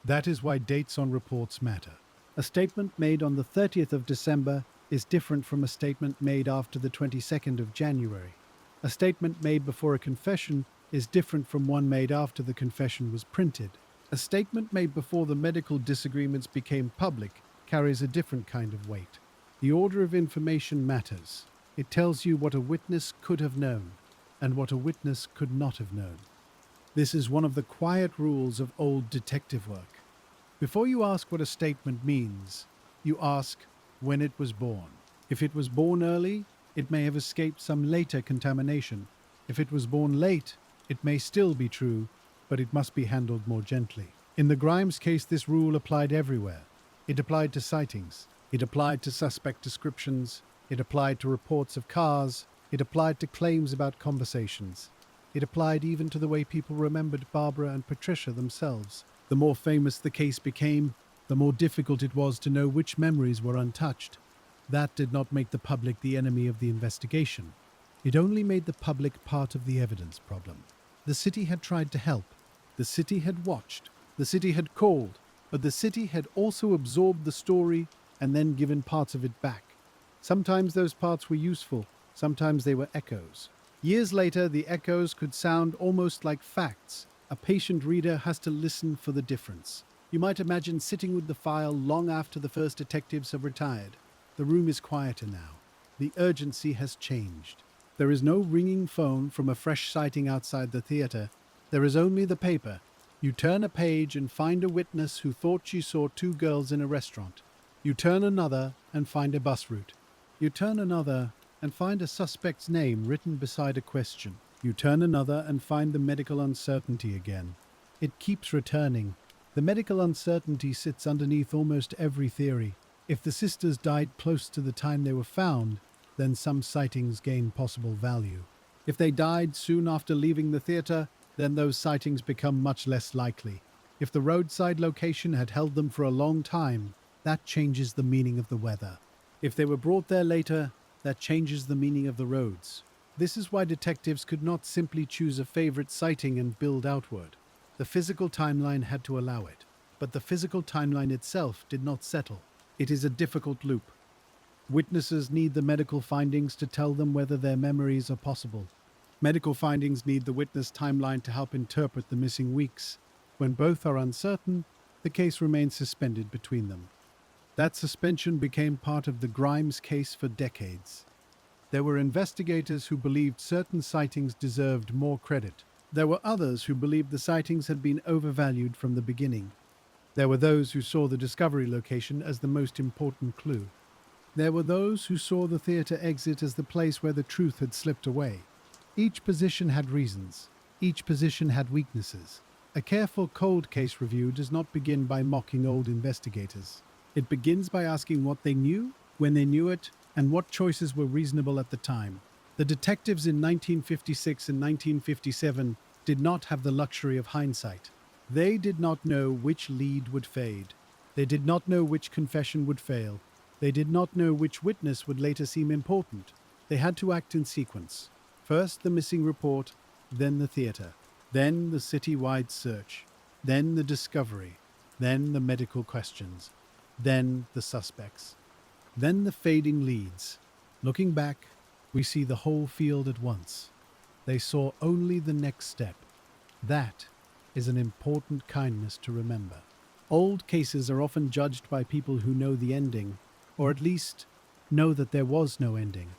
That is why dates on reports matter. A statement made on the 30th of December is different from a statement made after the 22nd of January. A statement made before a confession is different from one made after the confession was printed. A statement made before the medical disagreements became public carries a different kind of weight. The order of information matters. It tells you what a witness could have known and what a witness could not have known. This is one of the quiet rules of old detective work. Before you ask what a statement means, you ask when it was born. If it was born early, it may have escaped some later contamination. If it was born late, it may still be true, but it must be handled more gently. In the Grimes case, this rule applied everywhere. It applied to sightings. It applied to suspect descriptions. It applied to reports of cars. It applied to claims about conversations. It applied even to the way people remembered Barbara and Patricia themselves. The more famous the case became, the more difficult it was to know which memories were untouched. That did not make the public the enemy of the investigation. It only made the public part of the evidence problem. The city had tried to help. The city had watched. The city had called. But the city had also absorbed the story and then given parts of it back. Sometimes those parts were useful. Sometimes they were echoes. Years later, the echoes could sound almost like facts. A patient reader has to listen for the difference. You might imagine sitting with the file long after the first detectives have retired. The room is quieter now. The urgency has changed. There is no ringing phone from a fresh sighting outside the theater. There is only the paper. You turn a page and find a witness who thought she saw two girls in a restaurant. You turn another and find a bus route. You turn another and find a suspect's name written beside a question. You turn another and find the medical uncertainty again. It keeps returning. The medical uncertainty sits underneath almost every theory. If the sisters died close to the time they were found, then some sightings gain possible value. If they died soon after leaving the theater, then those sightings become much less likely. If the roadside location had held them for a long time, that changes the meaning of the weather. If they were brought there later, that changes the meaning of the roads. This is why detectives could not simply choose a favorite sighting and build outward. The physical timeline had to allow it, but the physical timeline itself did not settle. It is a difficult loop. Witnesses need the medical findings to tell them whether their memories are possible. Medical findings need the witness timeline to help interpret the missing weeks. When both are uncertain, the case remains suspended between them. That suspension became part of the Grimes case for decades. There were investigators who believed certain sightings deserved more credit. There were others who believed the sightings had been overvalued from the beginning. There were those who saw the discovery location as the most important clue. There were those who saw the theater exit as the place where the truth had slipped away. Each position had reasons. Each position had weaknesses. A careful cold case review does not begin by mocking old investigators. It begins by asking what they knew, when they knew it, and what choices were reasonable at the time. The detectives in 1956 and 1957 did not have the luxury of hindsight. They did not know which lead would fade. They did not know which confession would fail. They did not know which witness would later seem important. They had to act in sequence. First the missing report, then the theater, then the city-wide search, then the discovery, then the medical questions, then the suspects, then the fading leads. Looking back, we see the whole field at once. They saw only the next step. That is an important kindness to remember. Old cases are often judged by people who know the ending, or at least know that there was no ending.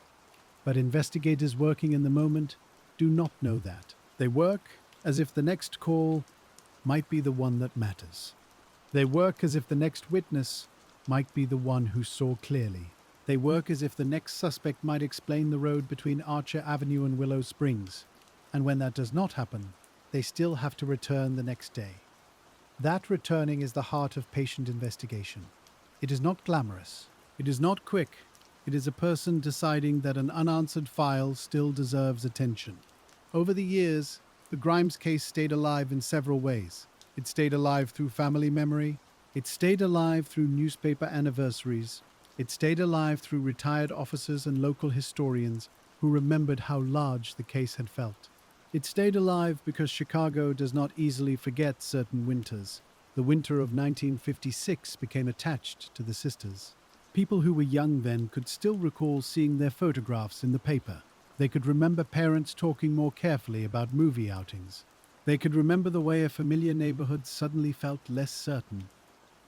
But investigators working in the moment do not know that. They work as if the next call might be the one that matters. They work as if the next witness might be the one who saw clearly. They work as if the next suspect might explain the road between Archer Avenue and Willow Springs. And when that does not happen, they still have to return the next day. That returning is the heart of patient investigation. It is not glamorous. It is not quick. It is a person deciding that an unanswered file still deserves attention. Over the years, the Grimes case stayed alive in several ways. It stayed alive through family memory. It stayed alive through newspaper anniversaries. It stayed alive through retired officers and local historians who remembered how large the case had felt. It stayed alive because Chicago does not easily forget certain winters. The winter of 1956 became attached to the sisters. People who were young then could still recall seeing their photographs in the paper. They could remember parents talking more carefully about movie outings. They could remember the way a familiar neighborhood suddenly felt less certain.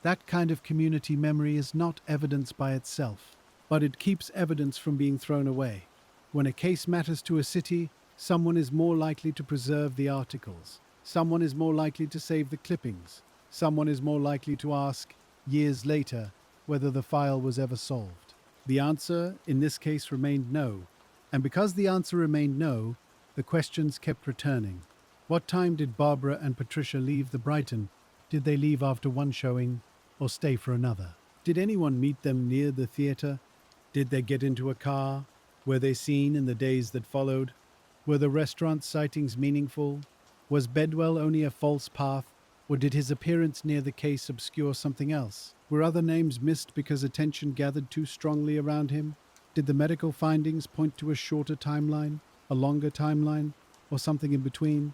That kind of community memory is not evidence by itself, but it keeps evidence from being thrown away. When a case matters to a city, someone is more likely to preserve the articles. Someone is more likely to save the clippings. Someone is more likely to ask, years later, whether the file was ever solved. The answer, in this case, remained no. And because the answer remained no, the questions kept returning. What time did Barbara and Patricia leave the Brighton? Did they leave after one showing or stay for another? Did anyone meet them near the theatre? Did they get into a car? Were they seen in the days that followed? Were the restaurant sightings meaningful? Was Bedwell only a false path? Or did his appearance near the case obscure something else? Were other names missed because attention gathered too strongly around him? Did the medical findings point to a shorter timeline, a longer timeline, or something in between?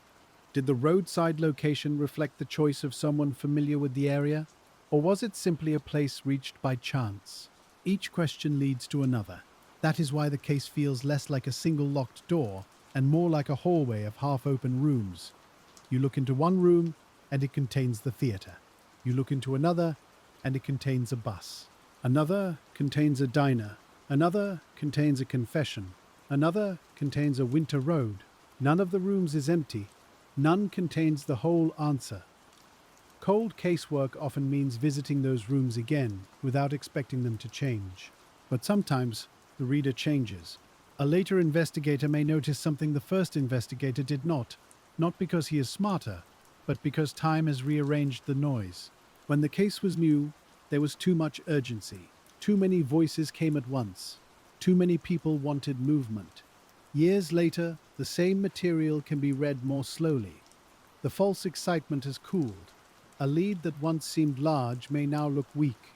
Did the roadside location reflect the choice of someone familiar with the area? Or was it simply a place reached by chance? Each question leads to another. That is why the case feels less like a single locked door and more like a hallway of half-open rooms. You look into one room and it contains the theatre. You look into another and it contains a bus. Another contains a diner. Another contains a confession. Another contains a winter road. None of the rooms is empty. None contains the whole answer. Cold casework often means visiting those rooms again without expecting them to change. But sometimes the reader changes. A later investigator may notice something the first investigator did not because he is smarter, but because time has rearranged the noise. When the case was new, there was too much urgency. Too many voices came at once. Too many people wanted movement. Years later, the same material can be read more slowly. The false excitement has cooled. A lead that once seemed large may now look weak.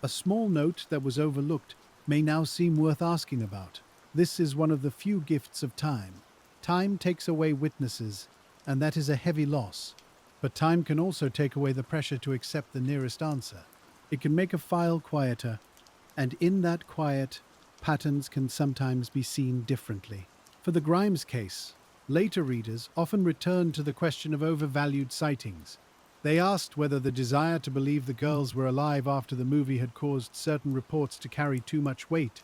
A small note that was overlooked may now seem worth asking about. This is one of the few gifts of time. Time takes away witnesses, and that is a heavy loss. But time can also take away the pressure to accept the nearest answer. It can make a file quieter, and in that quiet, patterns can sometimes be seen differently. For the Grimes case, later readers often returned to the question of overvalued sightings. They asked whether the desire to believe the girls were alive after the movie had caused certain reports to carry too much weight.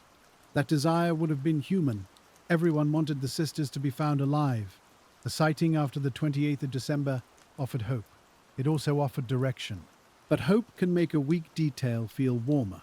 That desire would have been human. Everyone wanted the sisters to be found alive. The sighting after the 28th of December offered hope. It also offered direction. But hope can make a weak detail feel warmer.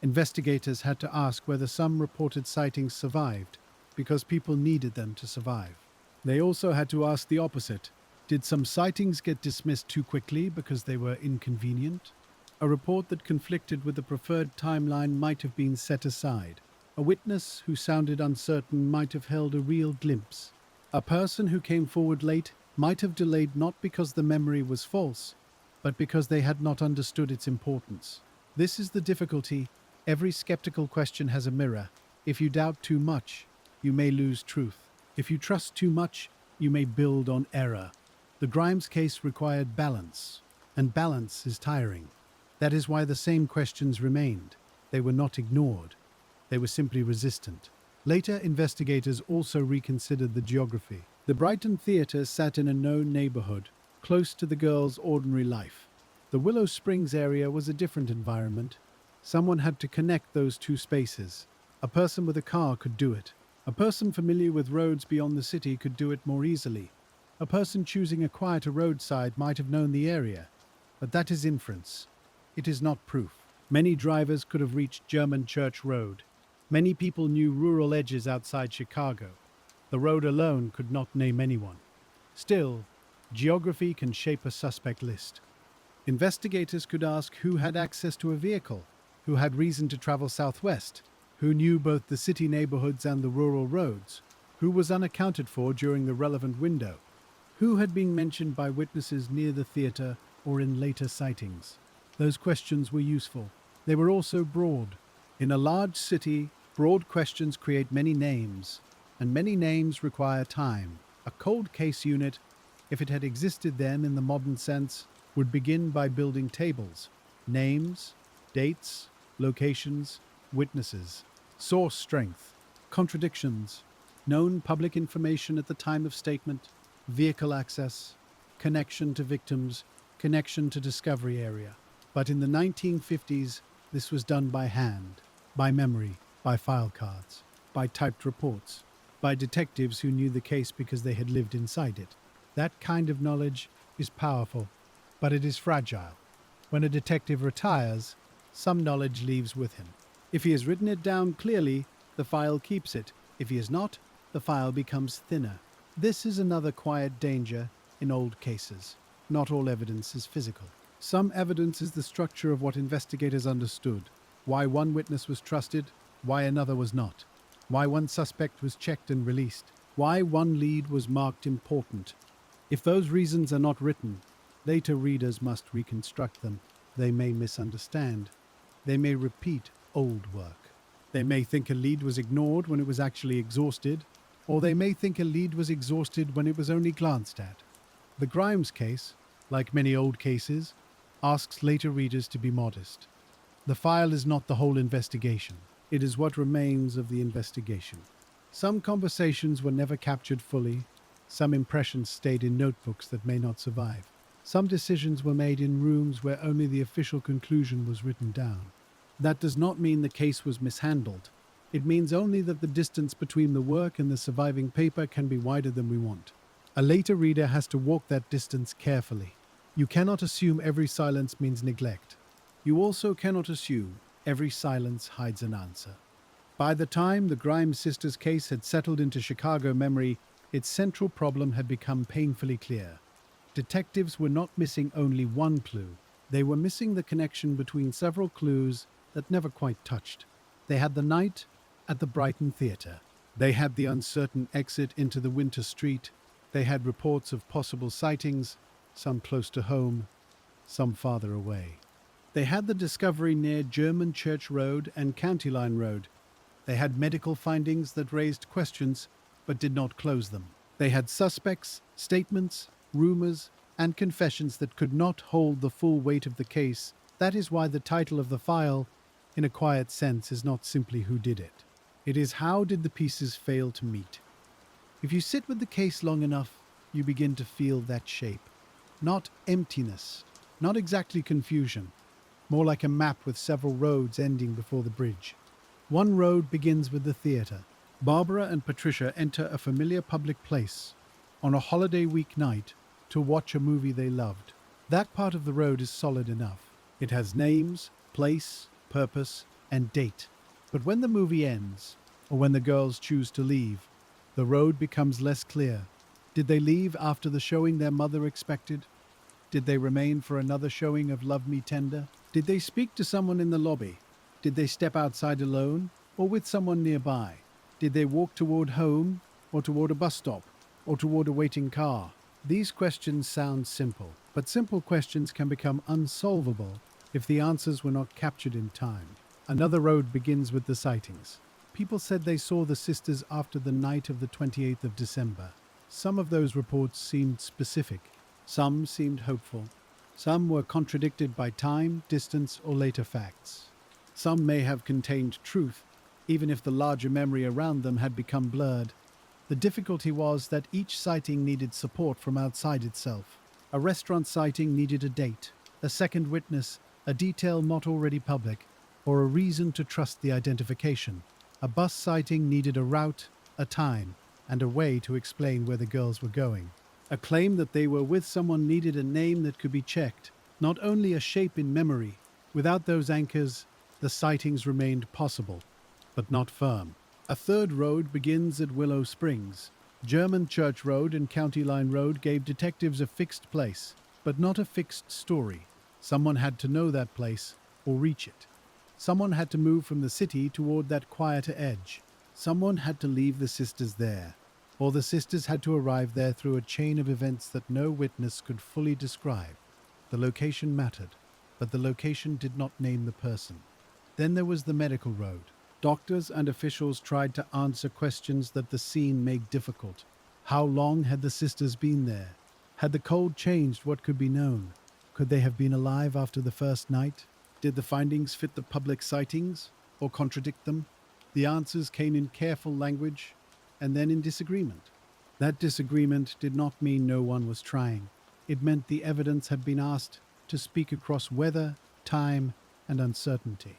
Investigators had to ask whether some reported sightings survived because people needed them to survive. They also had to ask the opposite. Did some sightings get dismissed too quickly because they were inconvenient? A report that conflicted with the preferred timeline might have been set aside. A witness who sounded uncertain might have held a real glimpse. A person who came forward late might have delayed not because the memory was false, but because they had not understood its importance. This is the difficulty. Every skeptical question has a mirror. If you doubt too much, you may lose truth. If you trust too much, you may build on error. The Grimes case required balance, and balance is tiring. That is why the same questions remained. They were not ignored. They were simply resistant. Later, investigators also reconsidered the geography. The Brighton Theatre sat in a known neighborhood, close to the girls' ordinary life. The Willow Springs area was a different environment. Someone had to connect those two spaces. A person with a car could do it. A person familiar with roads beyond the city could do it more easily. A person choosing a quieter roadside might have known the area. But that is inference. It is not proof. Many drivers could have reached German Church Road. Many people knew rural edges outside Chicago. The road alone could not name anyone. Still, geography can shape a suspect list. Investigators could ask who had access to a vehicle, who had reason to travel southwest, who knew both the city neighborhoods and the rural roads, who was unaccounted for during the relevant window, who had been mentioned by witnesses near the theater or in later sightings. Those questions were useful. They were also broad. In a large city, broad questions create many names, and many names require time. A cold case unit, if it had existed then in the modern sense, would begin by building tables, names, dates, locations, witnesses, source strength, contradictions, known public information at the time of statement, vehicle access, connection to victims, connection to discovery area. But in the 1950s, this was done by hand, by memory, by file cards, by typed reports, by detectives who knew the case because they had lived inside it. That kind of knowledge is powerful, but it is fragile. When a detective retires, some knowledge leaves with him. If he has written it down clearly, the file keeps it. If he has not, the file becomes thinner. This is another quiet danger in old cases. Not all evidence is physical. Some evidence is the structure of what investigators understood, why one witness was trusted, why another was not, why one suspect was checked and released, why one lead was marked important. If those reasons are not written, later readers must reconstruct them. They may misunderstand. They may repeat old work. They may think a lead was ignored when it was actually exhausted, or they may think a lead was exhausted when it was only glanced at. The Grimes case, like many old cases, asks later readers to be modest. The file is not the whole investigation. It is what remains of the investigation. Some conversations were never captured fully. Some impressions stayed in notebooks that may not survive. Some decisions were made in rooms where only the official conclusion was written down. That does not mean the case was mishandled. It means only that the distance between the work and the surviving paper can be wider than we want. A later reader has to walk that distance carefully. You cannot assume every silence means neglect. You also cannot assume every silence hides an answer. By the time the Grimes sisters' case had settled into Chicago memory, its central problem had become painfully clear. Detectives were not missing only one clue. They were missing the connection between several clues that never quite touched. They had the night at the Brighton Theatre. They had the uncertain exit into the winter street. They had reports of possible sightings, some close to home, some farther away. They had the discovery near German Church Road and County Line Road. They had medical findings that raised questions but did not close them. They had suspects, statements, rumors, and confessions that could not hold the full weight of the case. That is why the title of the file, in a quiet sense, is not simply who did it. It is how did the pieces fail to meet. If you sit with the case long enough, you begin to feel that shape. Not emptiness, not exactly confusion, more like a map with several roads ending before the bridge. One road begins with the theatre. Barbara and Patricia enter a familiar public place on a holiday week night to watch a movie they loved. That part of the road is solid enough. It has names, place, purpose, and date. But when the movie ends, or when the girls choose to leave, the road becomes less clear. Did they leave after the showing their mother expected? Did they remain for another showing of Love Me Tender? Did they speak to someone in the lobby? Did they step outside alone, or with someone nearby? Did they walk toward home, or toward a bus stop, or toward a waiting car? These questions sound simple, but simple questions can become unsolvable if the answers were not captured in time. Another road begins with the sightings. People said they saw the sisters after the night of the 28th of December. Some of those reports seemed specific. Some seemed hopeful. Some were contradicted by time, distance, or later facts. Some may have contained truth, even if the larger memory around them had become blurred. The difficulty was that each sighting needed support from outside itself. A restaurant sighting needed a date, a second witness, a detail not already public, or a reason to trust the identification. A bus sighting needed a route, a time, and a way to explain where the girls were going. A claim that they were with someone needed a name that could be checked, not only a shape in memory. Without those anchors, the sightings remained possible, but not firm. A third road begins at Willow Springs. German Church Road and County Line Road gave detectives a fixed place, but not a fixed story. Someone had to know that place or reach it. Someone had to move from the city toward that quieter edge. Someone had to leave the sisters there, or the sisters had to arrive there through a chain of events that no witness could fully describe. The location mattered, but the location did not name the person. Then there was the medical road. Doctors and officials tried to answer questions that the scene made difficult. How long had the sisters been there? Had the cold changed what could be known? Could they have been alive after the first night? Did the findings fit the public sightings or contradict them? The answers came in careful language and then in disagreement. That disagreement did not mean no one was trying. It meant the evidence had been asked to speak across weather, time, and uncertainty.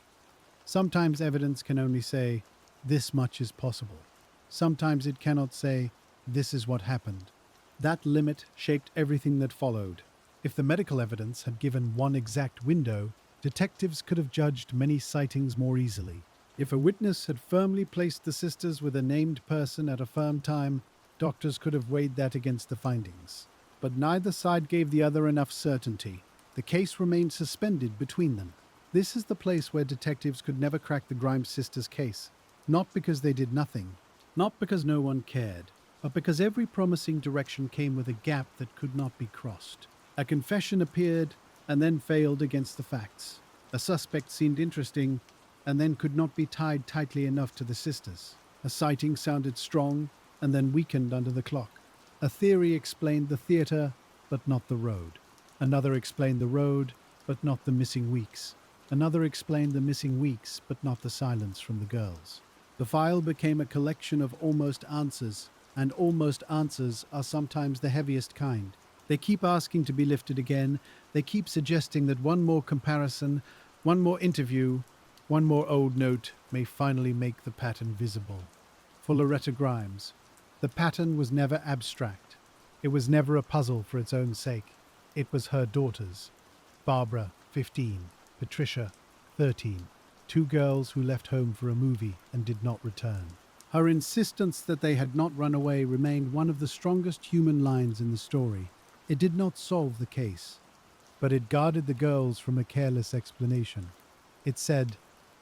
Sometimes evidence can only say, this much is possible. Sometimes it cannot say, this is what happened. That limit shaped everything that followed. If the medical evidence had given one exact window, detectives could have judged many sightings more easily. If a witness had firmly placed the sisters with a named person at a firm time, doctors could have weighed that against the findings. But neither side gave the other enough certainty. The case remained suspended between them. This is the place where detectives could never crack the Grimes sisters' case. Not because they did nothing, not because no one cared, but because every promising direction came with a gap that could not be crossed. A confession appeared and then failed against the facts. A suspect seemed interesting and then could not be tied tightly enough to the sisters. A sighting sounded strong and then weakened under the clock. A theory explained the theatre, but not the road. Another explained the road, but not the missing weeks. Another explained the missing weeks, but not the silence from the girls. The file became a collection of almost answers, and almost answers are sometimes the heaviest kind. They keep asking to be lifted again. They keep suggesting that one more comparison, one more interview, one more old note may finally make the pattern visible. For Loretta Grimes, the pattern was never abstract. It was never a puzzle for its own sake. It was her daughters. Barbara, 15, Patricia, 13. Two girls who left home for a movie and did not return. Her insistence that they had not run away remained one of the strongest human lines in the story. It did not solve the case, but it guarded the girls from a careless explanation. It said,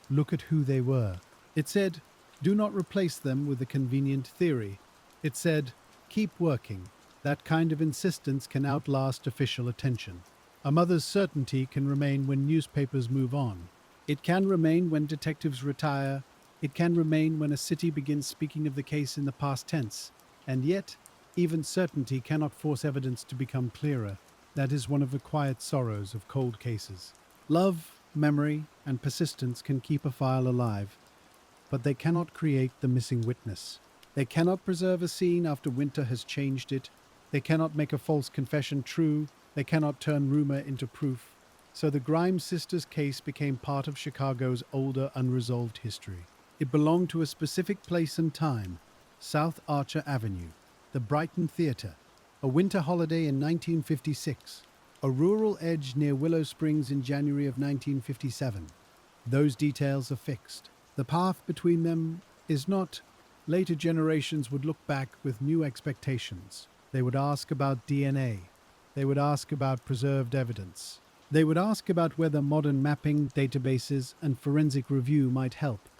look at who they were. It said, do not replace them with a convenient theory. It said, keep working. That kind of insistence can outlast official attention. A mother's certainty can remain when newspapers move on. It can remain when detectives retire. It can remain when a city begins speaking of the case in the past tense. And yet, even certainty cannot force evidence to become clearer. That is one of the quiet sorrows of cold cases. Love, memory, and persistence can keep a file alive, but they cannot create the missing witness. They cannot preserve a scene after winter has changed it. They cannot make a false confession true. They cannot turn rumor into proof. So the Grimes sisters' case became part of Chicago's older unresolved history. It belonged to a specific place and time, South Archer Avenue, the Brighton Theatre, a winter holiday in 1956, a rural edge near Willow Springs in January of 1957. Those details are fixed. The path between them is not. Later generations would look back with new expectations. They would ask about DNA. They would ask about preserved evidence. They would ask about whether modern mapping, databases, and forensic review might help.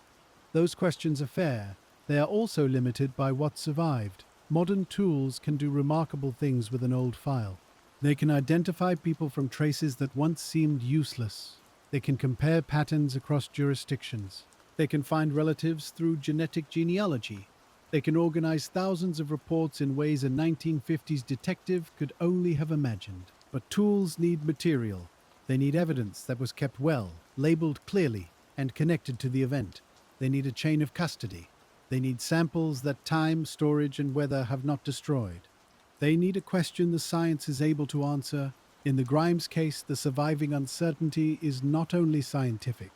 Those questions are fair. They are also limited by what survived. Modern tools can do remarkable things with an old file. They can identify people from traces that once seemed useless. They can compare patterns across jurisdictions. They can find relatives through genetic genealogy. They can organize thousands of reports in ways a 1950s detective could only have imagined. But tools need material. They need evidence that was kept well, labeled clearly, and connected to the event. They need a chain of custody. They need samples that time, storage, and weather have not destroyed. They need a question the science is able to answer. In the Grimes case, the surviving uncertainty is not only scientific,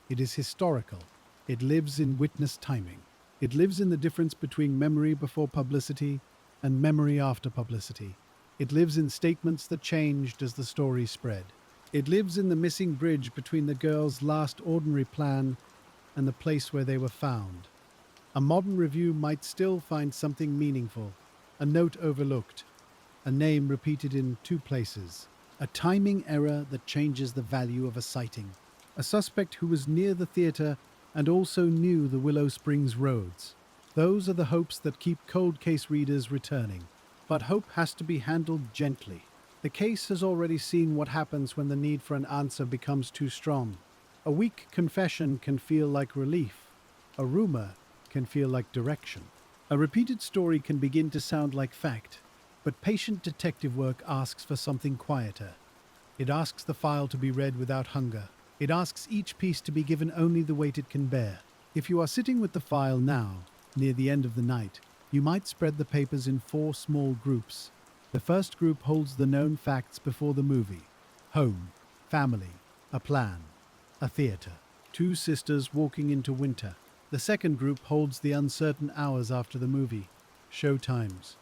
it is historical. It lives in witness timing. It lives in the difference between memory before publicity and memory after publicity. It lives in statements that changed as the story spread. It lives in the missing bridge between the girls' last ordinary plan and the place where they were found. A modern review might still find something meaningful, a note overlooked, a name repeated in two places, a timing error that changes the value of a sighting, a suspect who was near the theatre and also knew the Willow Springs roads. Those are the hopes that keep cold case readers returning. But hope has to be handled gently. The case has already seen what happens when the need for an answer becomes too strong. A weak confession can feel like relief. A rumor can feel like direction. A repeated story can begin to sound like fact, but patient detective work asks for something quieter. It asks the file to be read without hunger. It asks each piece to be given only the weight it can bear. If you are sitting with the file now, near the end of the night, you might spread the papers in 4 small groups. The first group holds the known facts before the movie: home, family, a plan, a theatre, 2 sisters walking into winter. The second group holds the uncertain hours after the movie: show times,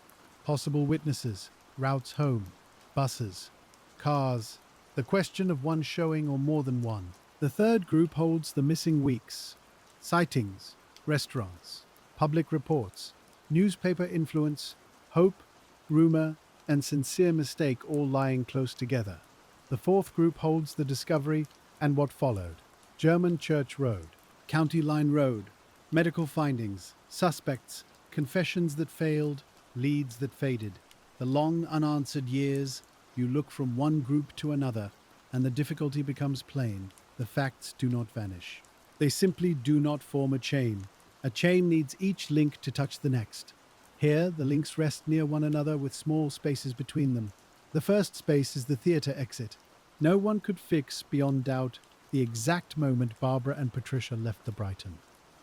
possible witnesses, routes home, buses, cars, the question of one showing or more than one. The third group holds the missing weeks: sightings, restaurants, public reports, newspaper influence, hope, rumor, and sincere mistake, all lying close together. The fourth group holds the discovery and what followed: German Church Road, County Line Road, medical findings, suspects, confessions that failed, leads that faded. The long unanswered years. You look from one group to another, and the difficulty becomes plain. The facts do not vanish. They simply do not form a chain. A chain needs each link to touch the next. Here, the links rest near one another with small spaces between them. The first space is the theatre exit. No one could fix, beyond doubt, the exact moment Barbara and Patricia left the Brighton.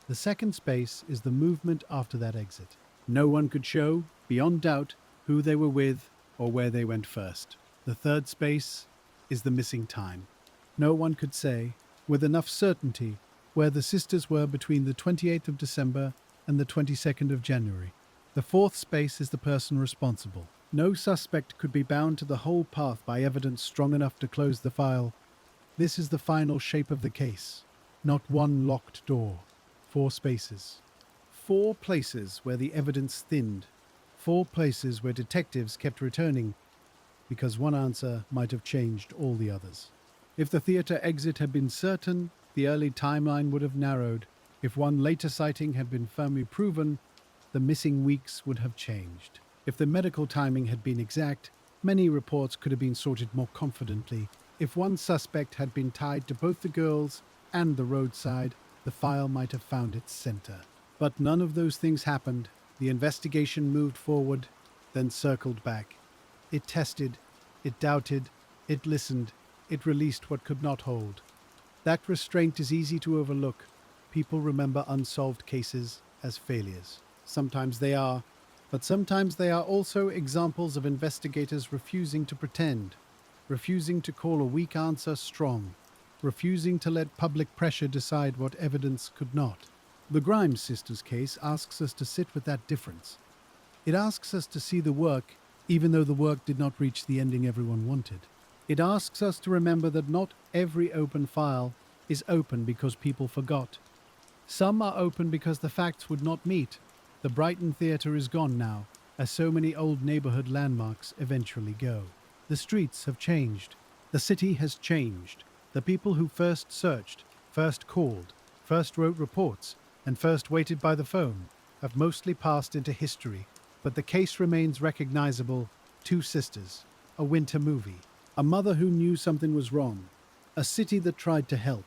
The second space is the movement after that exit. No one could show, beyond doubt, who they were with or where they went first. The third space is the missing time. No one could say, with enough certainty, where the sisters were between the 28th of December and the 22nd of January. The fourth space is the person responsible. No suspect could be bound to the whole path by evidence strong enough to close the file. This is the final shape of the case. Not one locked door. 4 spaces. 4 places where the evidence thinned. 4 places where detectives kept returning, because one answer might have changed all the others. If the theatre exit had been certain, the early timeline would have narrowed. If one later sighting had been firmly proven, the missing weeks would have changed. If the medical timing had been exact, many reports could have been sorted more confidently. If one suspect had been tied to both the girls and the roadside, the file might have found its center. But none of those things happened. The investigation moved forward, then circled back. It tested, it doubted, it listened, it released what could not hold. That restraint is easy to overlook. People remember unsolved cases as failures. Sometimes they are, but sometimes they are also examples of investigators refusing to pretend, refusing to call a weak answer strong, refusing to let public pressure decide what evidence could not. The Grimes sisters case asks us to sit with that difference. It asks us to see the work, even though the work did not reach the ending everyone wanted. It asks us to remember that not every open file is open because people forgot. Some are open because the facts would not meet. The Brighton Theatre is gone now, as so many old neighborhood landmarks eventually go. The streets have changed. The city has changed. The people who first searched, first called, first wrote reports, and first waited by the phone have mostly passed into history, but the case remains recognizable. 2 sisters, a winter movie, a mother who knew something was wrong, a city that tried to help,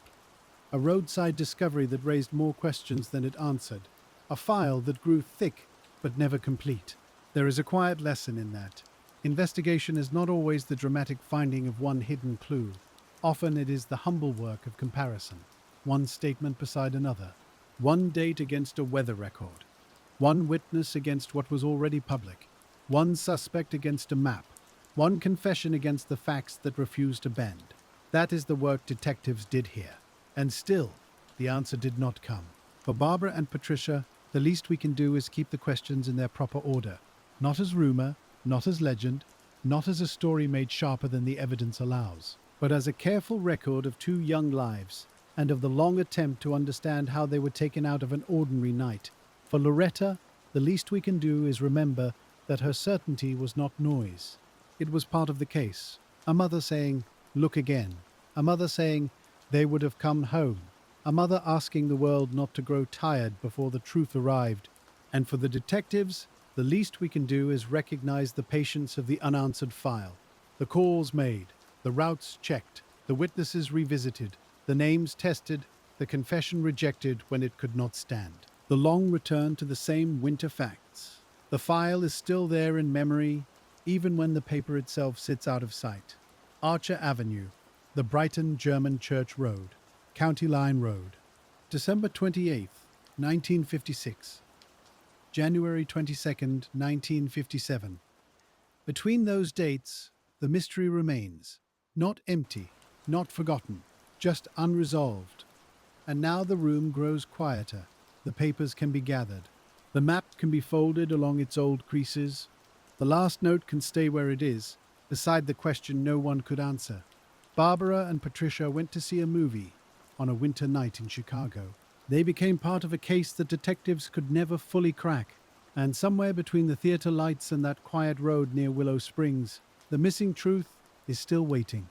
a roadside discovery that raised more questions than it answered, a file that grew thick but never complete. There is a quiet lesson in that. Investigation is not always the dramatic finding of one hidden clue. Often it is the humble work of comparison, one statement beside another, one date against a weather record, one witness against what was already public, one suspect against a map, one confession against the facts that refused to bend. That is the work detectives did here. And still, the answer did not come. For Barbara and Patricia, the least we can do is keep the questions in their proper order, not as rumor, not as legend, not as a story made sharper than the evidence allows, but as a careful record of 2 young lives and of the long attempt to understand how they were taken out of an ordinary night. For Loretta, the least we can do is remember that her certainty was not noise. It was part of the case. A mother saying, "Look again." A mother saying, "They would have come home." A mother asking the world not to grow tired before the truth arrived. And for the detectives, the least we can do is recognize the patience of the unanswered file. The calls made, the routes checked, the witnesses revisited, the names tested, the confession rejected when it could not stand. The long return to the same winter facts. The file is still there in memory, even when the paper itself sits out of sight. Archer Avenue, the Brighton German Church Road, County Line Road. December 28th, 1956. January 22nd, 1957. Between those dates, the mystery remains. Not empty, not forgotten, just unresolved. And now the room grows quieter. The papers can be gathered. The map can be folded along its old creases. The last note can stay where it is, beside the question no one could answer. Barbara and Patricia went to see a movie on a winter night in Chicago. They became part of a case that detectives could never fully crack. And somewhere between the theater lights and that quiet road near Willow Springs, the missing truth is still waiting.